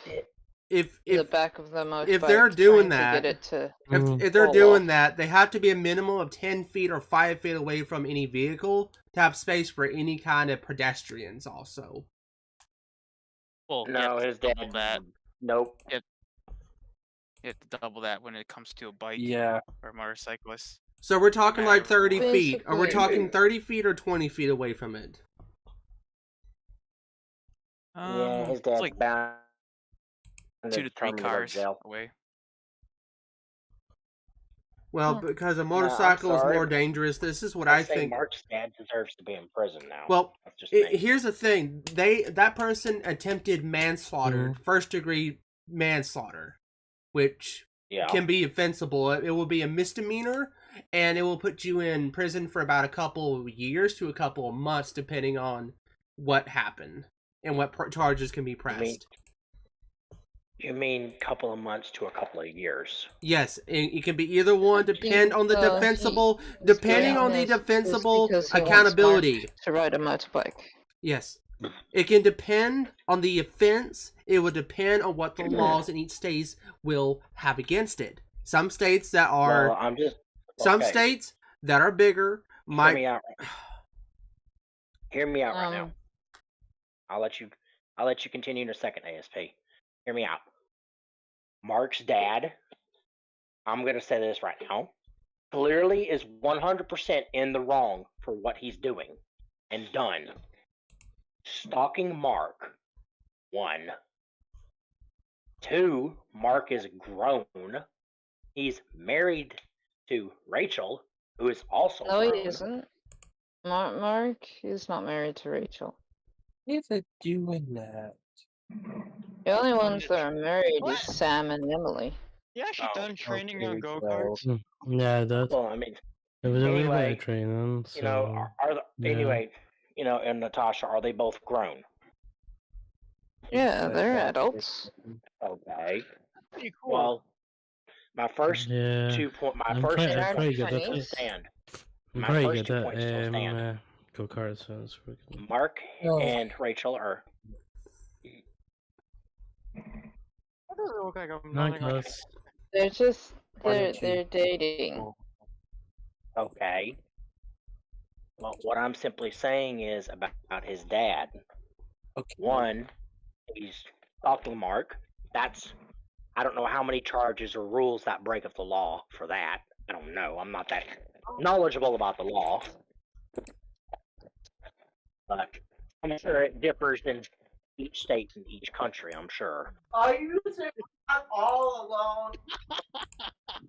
if
the back of the motorbike.
if they're doing
trying
that,
to get it to
if they're
fall
doing
off.
that, they have to be a minimum of 10 feet or 5 feet away from any vehicle to have space for any kind of pedestrians. Also,
Well,
No, his dad.
double that.
Nope.
You have to double that when it comes to a bike.
Yeah.
Or a motorcyclist.
so we're talking like 30 feet. Are we
Basically-
talking 30 feet or 20 feet away from it?
Yeah, his
It's
dad's
like
bound
2 to 3
determine to go to
cars
jail.
away.
Well, because a motorcycle is
sorry,
more
but
dangerous. This is what
I
I
say
think.
Mark's dad deserves to be in prison now.
Well,
That's just me.
here's the thing: that person attempted manslaughter, first degree manslaughter, which
Yeah.
can be offensible. It will be a misdemeanor, and it will put you in prison for about a couple of years to a couple of months, depending on what happened and what charges can be pressed.
You mean couple of months to a couple of years?
Yes, it can be either one. Depend on the defensible, depending on the defensible accountability.
To ride a motorbike.
Yes. It can depend on the offense. It will depend on what the laws in each state will have against it. Some states that are
Well, I'm just
some
okay.
states that are bigger might
Hear me out. Hear me out right now.
Um,
I'll let you continue in a second, ASP. Hear me out. Mark's dad, I'm gonna say this right now, clearly is 100% in the wrong for what he's doing and done. Stalking Mark, 1. 2, Mark is grown. He's married to Rachel, who is also
No,
grown.
he isn't. Mark is not married to Rachel.
Is it doing that?
The only ones that are married is Sam and Emily.
You actually done training on
okay,
go-karts?
Yeah, that's.
Well, I mean,
It was a wee bit
anyway,
of training. So,
you know,
yeah.
anyway, you know, and Natasha, are they both grown?
Yeah, they're adults.
Okay.
Pretty cool.
Well, my first
Yeah.
2 point, my
I'm
first
pretty-
2
I'm pretty
points
good at
still
this.
stand.
I'm
My
pretty
first
good
2
at
points still stand.
go kart, so it's working.
Mark
Oh.
and Rachel are
That doesn't look like I'm
Not
running like
close.
They're just
One
they're
or two.
they're dating.
okay. Well, what I'm simply saying is about his dad.
Okay.
1, he's stalking Mark. That's, I don't know how many charges or rules that break of the law for that. I don't know. I'm not that knowledgeable about the law. But I'm sure it differs in each state and each country, I'm sure.
Are you all alone?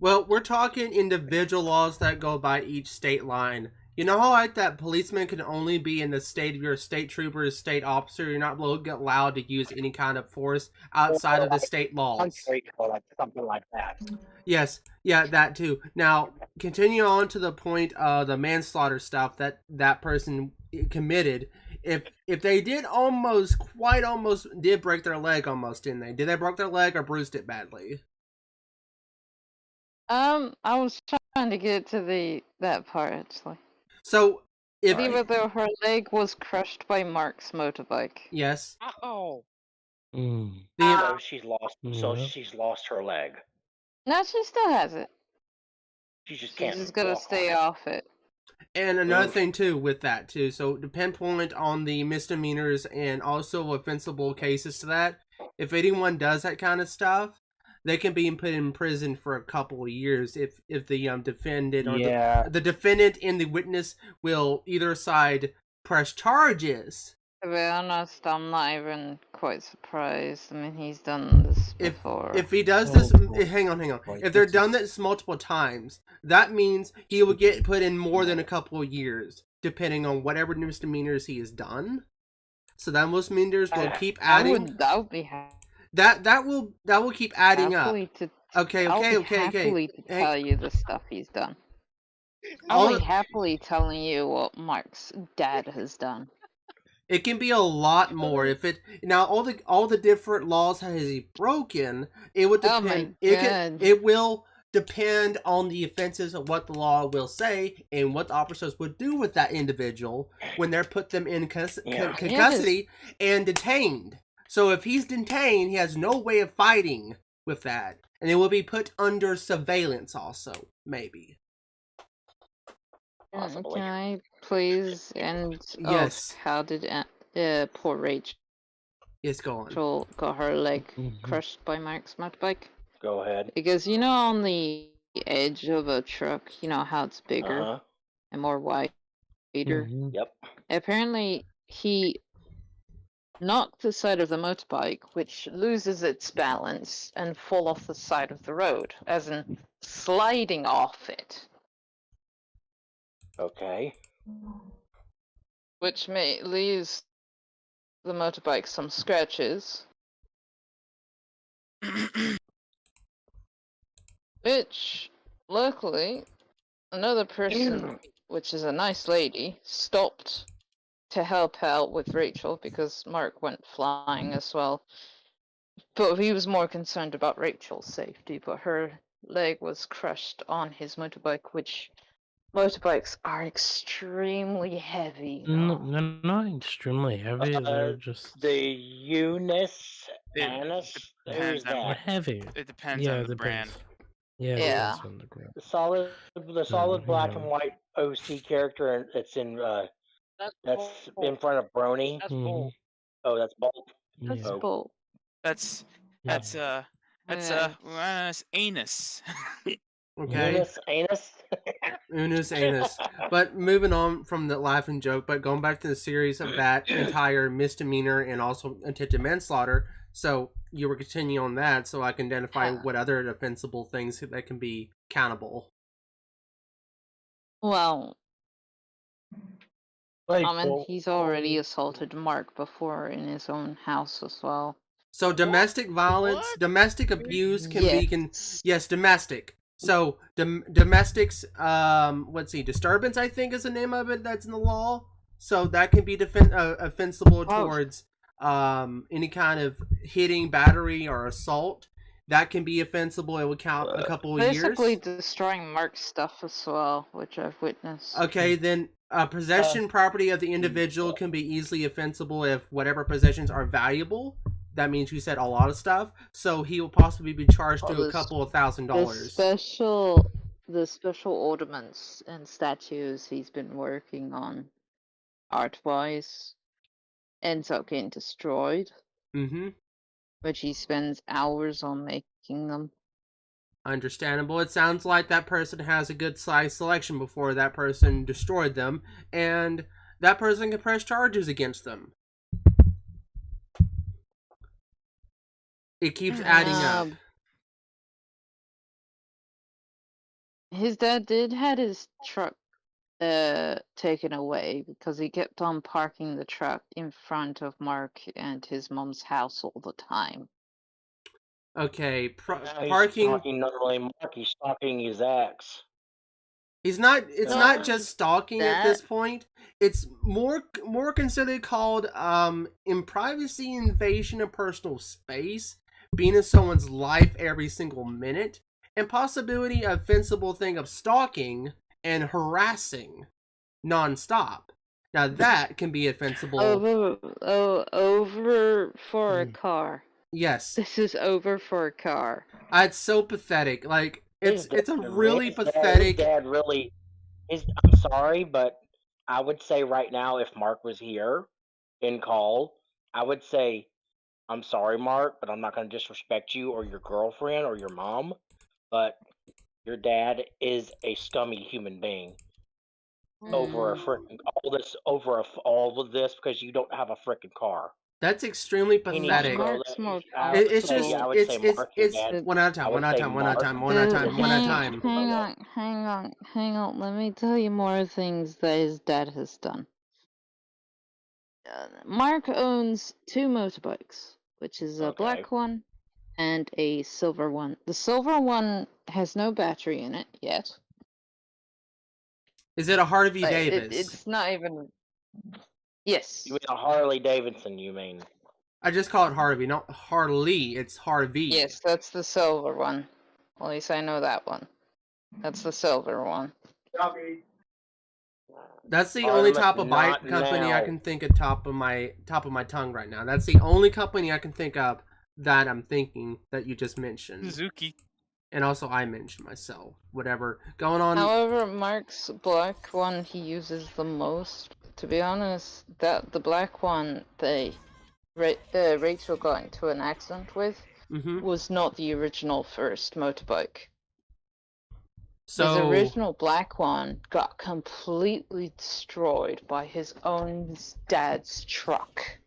Well, we're talking individual laws that go by each state line. You know how like that policeman can only be in the state of your state trooper, state officer. You're not allowed to use any kind of force outside of the state laws.
Country or like something like that.
Yes, yeah, that too. Now, continue on to the point of the manslaughter stuff that person committed. If they did quite almost did break their leg almost, didn't they? Did they break their leg or bruised it badly?
I was trying to get to that part actually.
So if
Even though her leg was crushed by Mark's motorbike.
yes,
oh.
So she's lost. So
Yeah.
she's lost her leg.
No, she still has it.
She just
She's
can't.
just gonna
walk
stay
on it.
off it.
and another
Oof.
thing too with that too. So to pinpoint on the misdemeanors and also offensible cases to that, if anyone does that kind of stuff, they can be put in prison for a couple of years if the defendant or
Yeah.
the defendant and the witness will either side press charges.
To be honest, I'm not even quite surprised. I mean, he's done this this before.
If he does this, hang on. If they're done this multiple times, that means he will get put in more than a couple of years, depending on whatever misdemeanors he has done. So that misdemeanors will keep adding.
That would be
that will keep adding up. Okay.
Happily to tell you the stuff he's done.
All
I'll be happily telling you what Mark's dad has done.
It can be a lot more if it now all the different laws has he broken. It would depend. It will depend on the offenses of what the law will say and what the officers would do with that individual when they're put them in custody and detained. So if he's detained, he has no way of fighting with that, and it will be put under surveillance also, maybe.
Can I please and
yes?
How did poor Rachel?
Yes, go on.
Rachel got her leg crushed by Mark's motorbike.
Go ahead.
Because on the edge of a truck, how it's bigger and more wider.
Yep.
Apparently, he knocked the side of the motorbike, which loses its balance and fall off the side of the road, as in sliding off it.
Okay.
Which leaves the motorbike some scratches. Which, luckily, another person, which is a nice lady, stopped to help out with Rachel because Mark went flying as well. But he was more concerned about Rachel's safety, but her leg was crushed on his motorbike, which motorbikes are extremely heavy.
No, they're not extremely heavy. They're just
the Eunice Annis. Who's
They're
that?
heavy.
It depends
Yeah,
on the brand.
Yeah.
Yeah.
On the ground.
The solid black and white OC character, and it's in that's in front of Brony.
That's Bolt.
Oh, that's Bolt.
That's
Oh.
Bolt.
That's anus.
Okay.
Eunice
Anus. But moving on from the laughing joke, but going back to the series of that entire misdemeanor and also attempted manslaughter. So you were continuing on that, so I can identify what other defensible things that can be countable.
Well, he's already assaulted Mark before in his own house as well.
So domestic violence, domestic abuse can be domestic. So domestics, let's see, disturbance I think is the name of it that's in the law. So that can be offensible towards any kind of hitting, battery, or assault. That can be offensible. It would count a couple of years.
Basically destroying Mark's stuff as well, which I've witnessed.
Okay, then possession property of the individual can be easily offensible if whatever possessions are valuable. That means you said a lot of stuff. So he will possibly be charged to a couple of $1,000.
The special ornaments and statues he's been working on, art-wise, ends up getting destroyed.
Mm-hmm.
Which he spends hours on making them.
Understandable. It sounds like that person has a good size selection before that person destroyed them, and that person can press charges against them. It keeps adding up.
His dad did had his truck taken away because he kept on parking the truck in front of Mark and his mom's house all the time.
Okay,
parking. He's not really Mark. He's stalking his ex.
He's not. It's not just stalking at this point. It's more considered called privacy invasion of personal space, being in someone's life every single minute, and possibility of offensive thing of stalking and harassing nonstop. Now that can be offensive.
Over for a car.
Yes.
This is over for a car.
It's so pathetic. Like it's a really pathetic.
His dad really is. I'm sorry, but I would say right now, if Mark was here in call, I would say, I'm sorry, Mark, but I'm not going to disrespect you or your girlfriend or your mom, but your dad is a scummy human being. Over a freaking all of this because you don't have a freaking car.
That's extremely
He needs to
pathetic.
go.
Mark's more
It's just,
I would say Mark, your
it's
dad.
one at a
I
time,
would
one at a
say
time, one at a
Mark.
time, one at a time, one at a time.
Hang on. Let me tell you more things that his dad has done. Mark owns 2 motorbikes, which is a black one and a silver one. The silver one has no battery in it yet.
Is it a Harvey
But
Davis?
it's not even. Yes.
You mean a Harley Davidson? You mean?
I just call it Harvey, not Harley. It's Harvey.
Yes, that's the silver one. At least I know that one. That's the silver one.
That's the only type of bike company I can think of top of my tongue right now. That's the only company I can think of that I'm thinking that you just mentioned.
Suzuki.
And also I mentioned myself. Whatever. Going on.
However, Mark's black one he uses the most. To be honest, the black one Rachel got into an accident with was not the original first motorbike.
So
his original black one got completely destroyed by his own dad's truck.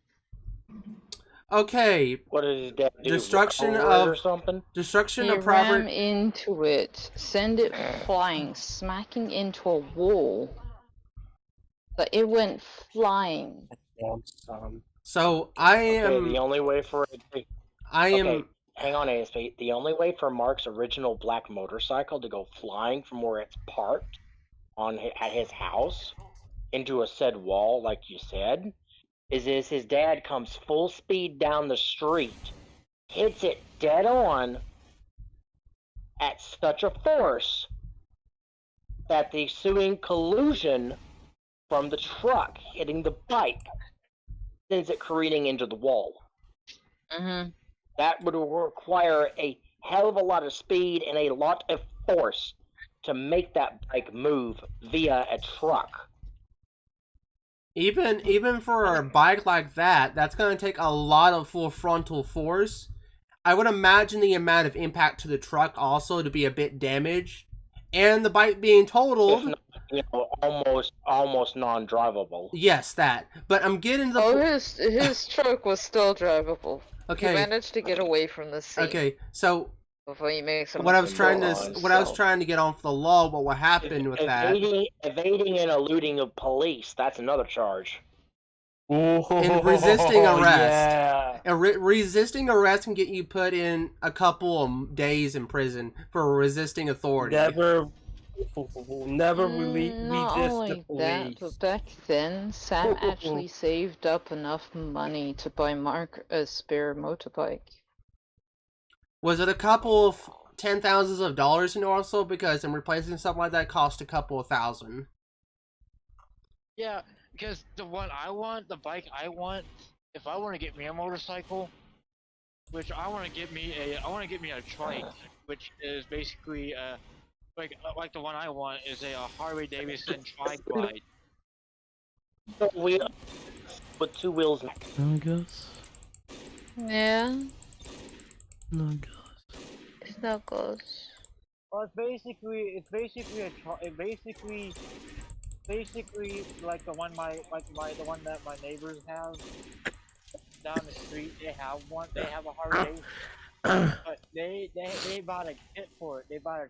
Okay.
What did his dad do?
Destruction
Or
of
something?
Destruction
He
of property.
ran into it, sent it flying, smacking into a wall. But it went flying.
So I am.
Okay, the only way for it.
Okay,
hang on, ASP. The only way for Mark's original black motorcycle to go flying from where it's parked at his house into a said wall, like you said, is his dad comes full speed down the street, hits it dead on at such a force that the ensuing collision from the truck hitting the bike sends it careening into the wall. That would require a hell of a lot of speed and a lot of force to make that bike move via a truck.
Even for a bike like that, that's going to take a lot of full frontal force. I would imagine the amount of impact to the truck also to be a bit damaged, and the bike being totaled.
If not, almost non-drivable.
Yes, that. But I'm getting to the
his truck was still drivable.
Okay.
He managed to get away from the scene.
Okay, so
before he makes
what I was trying to get on for the law, but what happened with that?
Evading and eluding of police. That's another charge.
And resisting arrest. Resisting arrest can get you put in a couple of days in prison for resisting authority.
Never resist the police.
That, but back then, Sam actually saved up enough money to buy Mark a spare motorbike.
Was it a couple of $10,000s also? Because in replacing something like that cost a couple of $1,000.
Yeah, because the one I want, the bike I want, if I want to get me a motorcycle, which I want to get me a trike, which is basically like the one I want is a Harley Davidson trike glide.
With 2 wheels.
No goes.
Yeah.
No goes.
It's no goes.
Well, it's basically like the one the one that my neighbors have down the street. They have one. They have a Harley Davidson. But they bought a kit for it. They bought a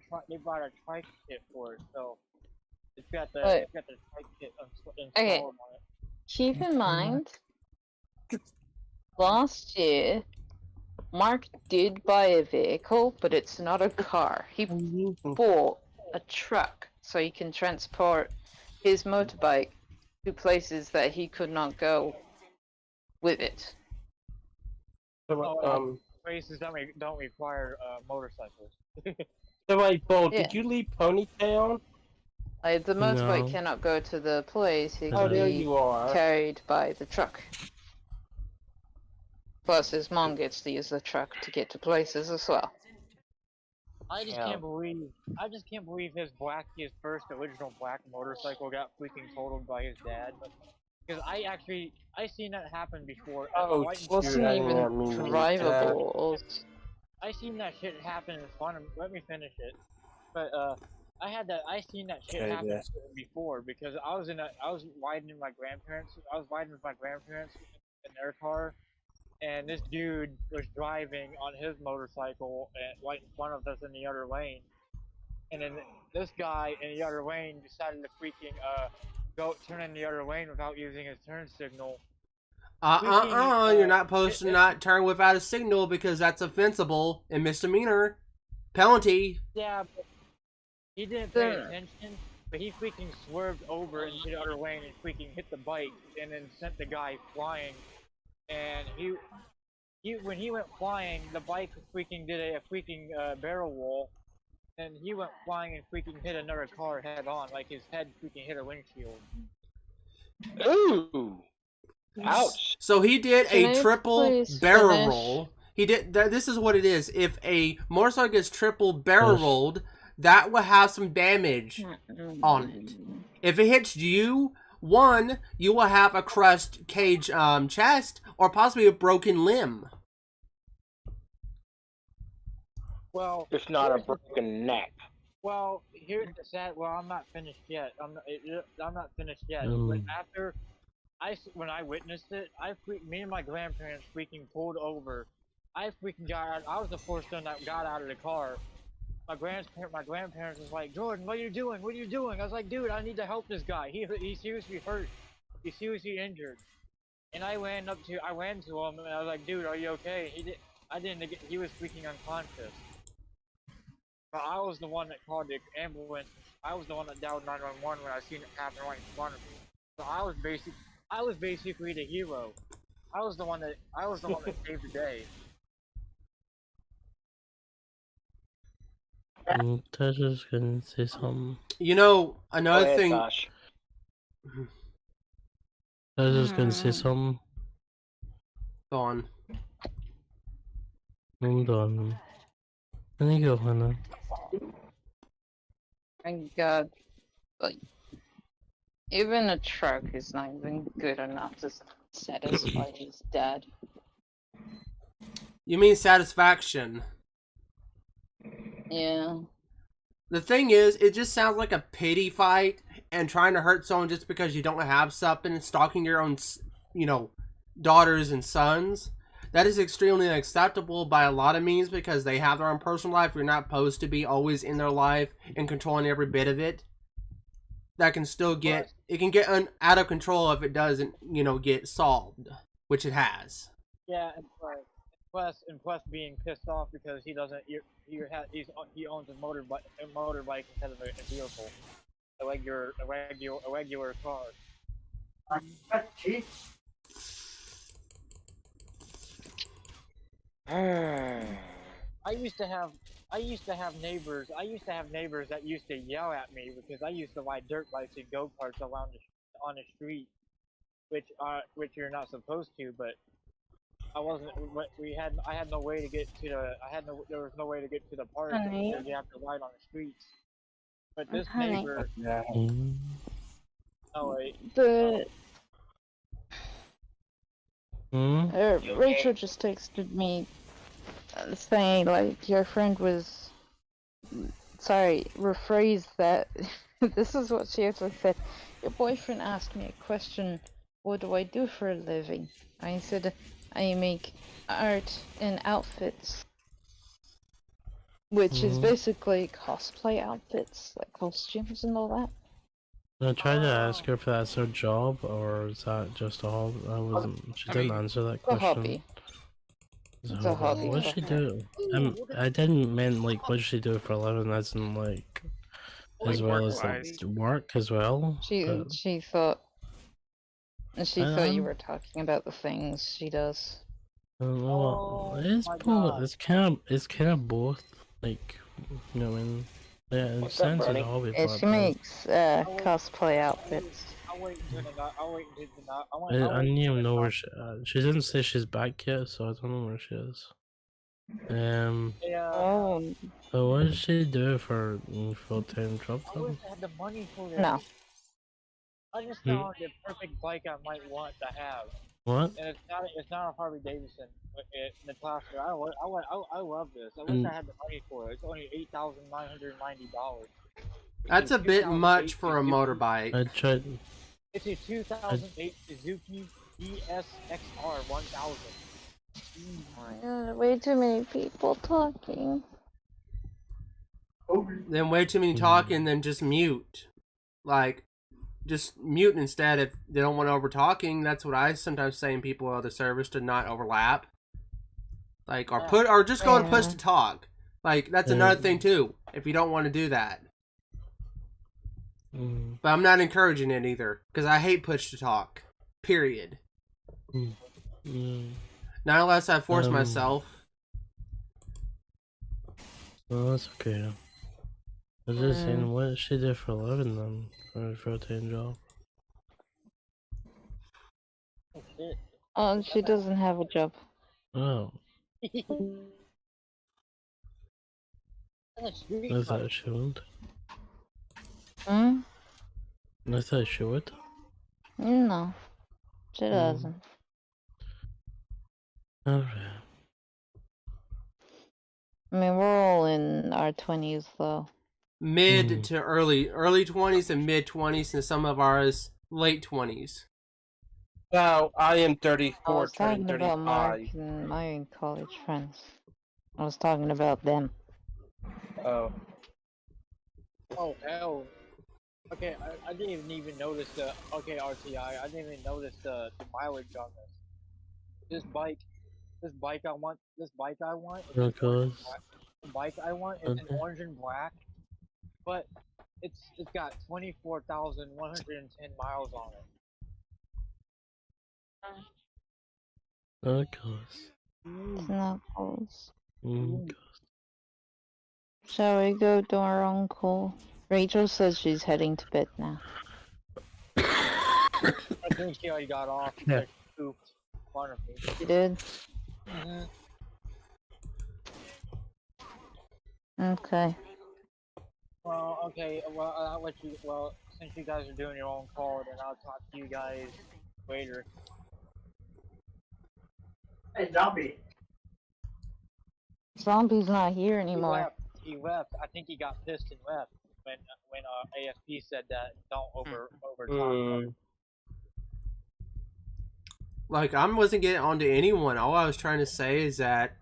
trike kit for it. So it's got the trike kit installed on it.
Keep in mind, last year, Mark did buy a vehicle, but it's not a car. He bought a truck so he can transport his motorbike to places that he could not go with it.
Places don't require motorcycles.
So wait, Bo, did you leave Ponytown?
The motorbike cannot go to the place. It
Oh,
can
there
be
you are.
carried by the truck. Plus, his mom gets to use the truck to get to places as well.
I just can't believe his first original black motorcycle got freaking totaled by his dad. Because I seen that happen before.
Wasn't even drivable.
I seen that shit happen in front of me. Let me finish it. But I seen that shit happen before because I was riding with my grandparents. I was riding with my grandparents in their car, and this dude was driving on his motorcycle right in front of us in the other lane. And then this guy in the other lane decided to freaking turn in the other lane without using his turn signal.
You're not supposed to not turn without a signal because that's offensible and misdemeanor. Penalty.
Yeah, but he didn't pay attention, but he freaking swerved over into the other lane and freaking hit the bike and then sent the guy flying. And when he went flying, the bike freaking did a freaking barrel roll, and he went flying and freaking hit another car head on, like his head freaking hit a windshield.
Ooh! Ouch!
So he did a triple barrel roll. He did. This is what it is. If a motorcycle gets triple barrel rolled, that will have some damage on it. If it hits you, one, you will have a crushed cage chest or possibly a broken limb.
Well, it's not a broken neck.
Well, here's the sad. Well, I'm not finished yet. I'm not finished yet. But when I witnessed it, me and my grandparents freaking pulled over. I freaking got out. I was the first one that got out of the car. My grandparents was like, Jordan, what are you doing? What are you doing? I was like, dude, I need to help this guy. He's seriously hurt. He's seriously injured. And I ran to him and I was like, dude, are you okay? He was freaking unconscious. But I was the one that called the ambulance. I was the one that dialed 911 when I seen it happen right in front of me. So I was basically the hero. I was the one that saved the day.
Tasha's gonna say something.
You know, another thing.
Tasha's gonna say something.
Go on.
I'm done. There you go, Hannah.
Thank God. Like, even a truck is not even good enough to satisfy his dad.
You mean satisfaction?
Yeah.
The thing is, it just sounds like a pity fight and trying to hurt someone just because you don't have something and stalking your own, daughters and sons. That is extremely unacceptable by a lot of means because they have their own personal life. You're not supposed to be always in their life and controlling every bit of it. That can still get, it can get out of control if it doesn't, get solved, which it has.
Yeah, and plus being pissed off because he doesn't, he owns a motorbike instead of a vehicle, a regular car. I used to have neighbors that used to yell at me because I used to ride dirt bikes and go-karts on the street, which you're not supposed to, but I had no way to get to there was no way to get to the park because you have to ride on the streets. But this neighbor,
Rachel just texted me saying, like, your friend was... Sorry, rephrase that. This is what she actually said. Your boyfriend asked me a question, what do I do for a living? I said, I make art and outfits. Which is basically cosplay outfits, like costumes and all that.
I tried to ask her if that's her job or is that just a hobby. She didn't answer that question.
It's a hobby.
It's a hobby. What does she do? I didn't mean like what does she do for a living, as in like as well as like work as well.
She thought you were talking about the things she does.
Well, it's both. It's kind of both. Like, I mean, yeah, it sounds like a hobby.
Yeah, she makes cosplay outfits.
I don't even know where she didn't say she's back yet, so I don't know where she is. But what does she do for full-time job?
I wish I had the money for this.
No.
I just found the perfect bike I might want to have.
What?
And it's not a Harley Davidson. Natasha, I love this. I wish I had the money for it. It's only $8,990.
That's a bit much for a motorbike.
I tried.
It's a 2008 Suzuki ESXR 1000.
way too many people talking.
Then way too many talking, then just mute. Like, just mute instead if they don't want over talking. That's what I sometimes say in people on other servers to not overlap. Like, or just go and push to talk. Like, that's another thing too, if you don't want to do that. But I'm not encouraging it either, because I hate push to talk. Period. Not unless I force myself.
Well, that's okay. I was just saying, what did she do for 11 then? For a rotating job?
Oh, she doesn't have a job.
Oh. I thought she would.
Hmm?
I thought she would.
No, she doesn't.
Alright.
I mean, we're all in our 20s, though.
Mid to early 20s and mid 20s, and some of ours late 20s.
Now, I am
I
34,
was
turning
talking about Mark
35.
and my college friends. I was talking about them.
Oh.
Oh, hell. Okay, I didn't even notice the... Okay, RTI, I didn't even notice the mileage on this. This bike I want... This bike I want... The bike I want is in orange and black, but it's got 24,110 miles on it.
Of course.
It's not close. Shall we go to our uncle? Rachel says she's heading to bed now.
I think she already got off.
Yeah.
She pooped in front of me.
She did? Okay.
Well, okay, well, I'll let you... Well, since you guys are doing your own call, then I'll talk to you guys later.
Hey, Zombie.
Zombie's not here anymore.
He left. I think he got pissed and left when ASP said that don't over talk.
Like, I wasn't getting onto anyone. All I was trying to say is that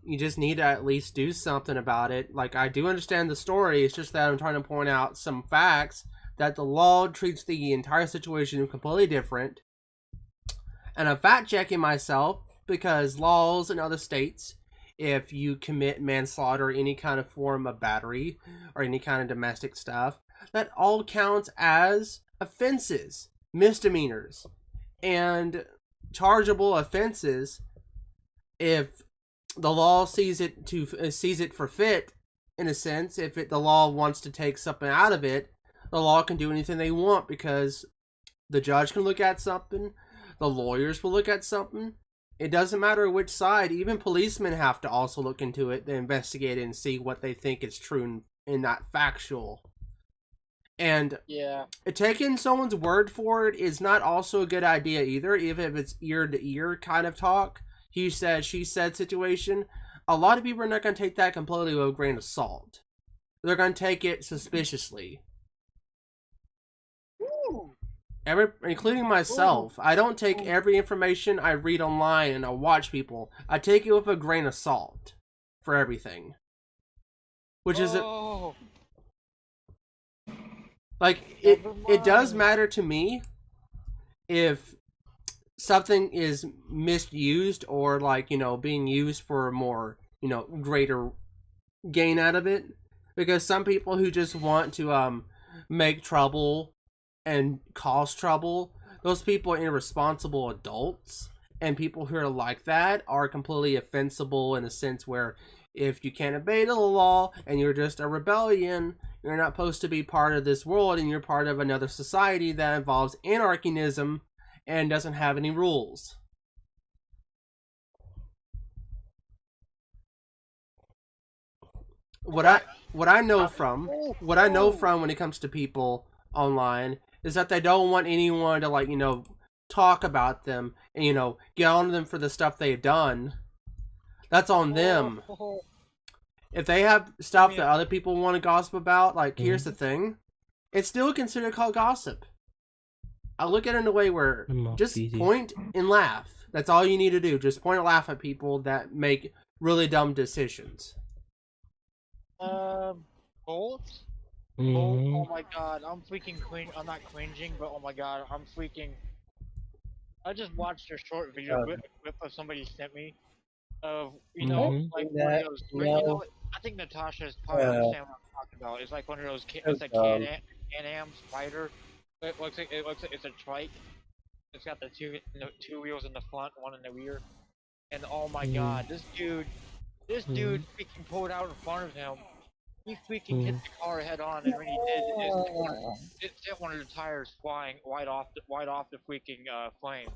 you just need to at least do something about it. Like, I do understand the story. It's just that I'm trying to point out some facts that the law treats the entire situation completely different. And I'm fact-checking myself because laws in other states, if you commit manslaughter or any kind of form of battery or any kind of domestic stuff, that all counts as offenses, misdemeanors, and chargeable offenses if the law sees it for fit. In a sense, if the law wants to take something out of it, the law can do anything they want, because the judge can look at something, the lawyers will look at something. It doesn't matter which side. Even policemen have to also look into it, to investigate it and see what they think is true and not factual. And taking someone's word for it is not also a good idea either, even if it's ear-to-ear kind of talk. He said, she said situation. A lot of people are not going to take that completely with a grain of salt. They're going to take it suspiciously. Including myself. I don't take every information I read online and I watch people. I take it with a grain of salt for everything. Which is like, it does matter to me if something is misused or, like, you know, being used for more, you know, greater gain out of it. Because some people who just want to make trouble and cause trouble, those people are irresponsible adults, and people who are like that are completely offensible in a sense where if you can't obey the law and you're just a rebellion, you're not supposed to be part of this world, and you're part of another society that involves anarchism and doesn't have any rules. What I know from when it comes to people online is that they don't want anyone to, like, you know, talk about them and, you know, get on them for the stuff they've done. That's on them. If they have stuff that other people want to gossip about, like, here's the thing, it's still considered called gossip. I look at it in a way where just point and laugh. That's all you need to do. Just point and laugh at people that make really dumb decisions.
Bolt?
Mhm.
Oh my god, I'm freaking I'm not cringing, but oh my god, I'm freaking. I just watched a short video clip of somebody sent me of,
Mhm.
like one
that,
of those,
you
you
know,
know, I think Natasha's probably understand what I'm talking about. It's like one of those, it's a Can-Am Spider. It looks like it's a trike. It's got the two wheels in the front, one in the rear. And oh my god, this dude freaking pulled out in front of him. He freaking hit the car head on, and when he did, it sent one of the tires flying right off the freaking flame.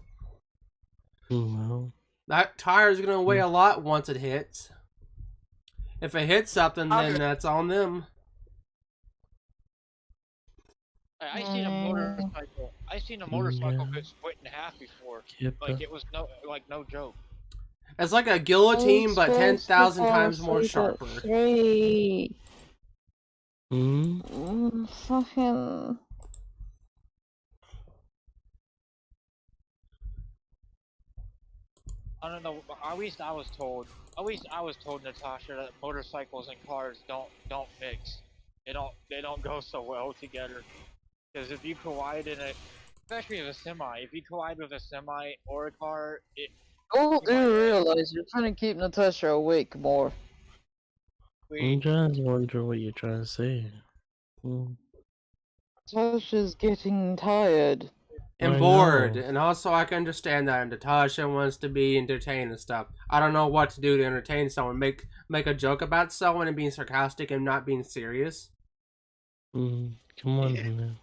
Well,
That tire's gonna weigh a lot once it hits. If it hits something, then that's on them.
I seen a motorcycle. Get split in half before. Like it was no joke.
It's like a guillotine, but 10,000 times more sharper.
Straight.
Mhm.
Fucking.
I don't know. At least I was told. Natasha, that motorcycles and cars don't mix. They don't go so well together. Because if you collide in a, especially with a semi, if you collide with a semi or a car,
Oh, do you realize you're trying to keep Natasha awake more?
I'm just wondering what you're trying to say.
Natasha's getting tired.
And bored. And also I can understand that Natasha wants to be entertained and stuff. I don't know what to do to entertain someone. Make a joke about someone and being sarcastic and not being serious.
Come on, man.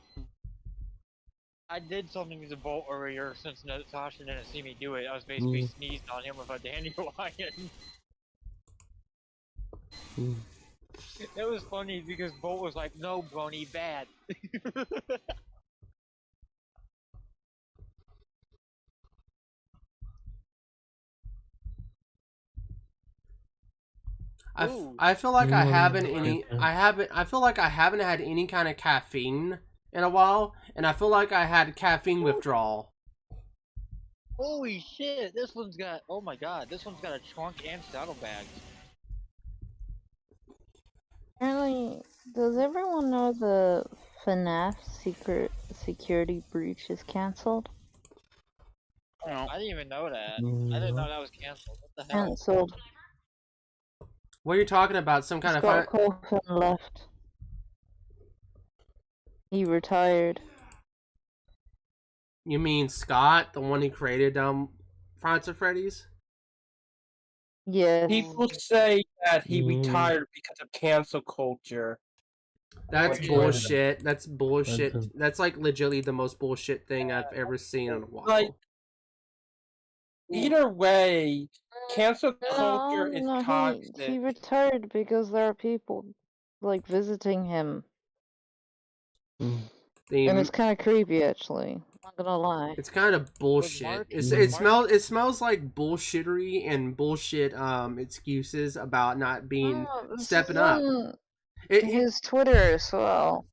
I did something to Bolt earlier since Natasha didn't see me do it. I was basically sneezing on him with a dandelion. It was funny because Bolt was like, "No, Brony, bad."
I feel like I feel like I haven't had any kind of caffeine in a while, and I feel like I had caffeine withdrawal.
Holy shit! This one's got. Oh my god! This one's got a trunk and saddlebags.
Apparently, does everyone know the FNAF security breach is cancelled?
I didn't even know that. I didn't know that was canceled. What the hell?
Cancelled.
What are you talking about? Some kind
Scott
of
Colson left. He retired.
You mean Scott, the one who created Five at Freddy's?
Yes.
People say that he retired because of cancel culture.
That's bullshit. That's bullshit. That's like legitimately the most bullshit thing I've ever seen in a while.
Like, either way, cancel culture is toxic.
He retired because there are people like visiting him. And it's kind of creepy, actually. Not gonna lie.
It's kind of bullshit. It smells like bullshittery and bullshit excuses about not being stepping up.
His Twitter as well.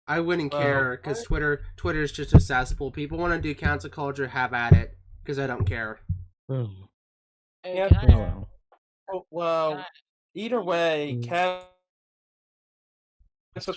I wouldn't care because Twitter is just a cesspool. People want to do cancel culture, have at it, because I don't care.
Well, either way, cancel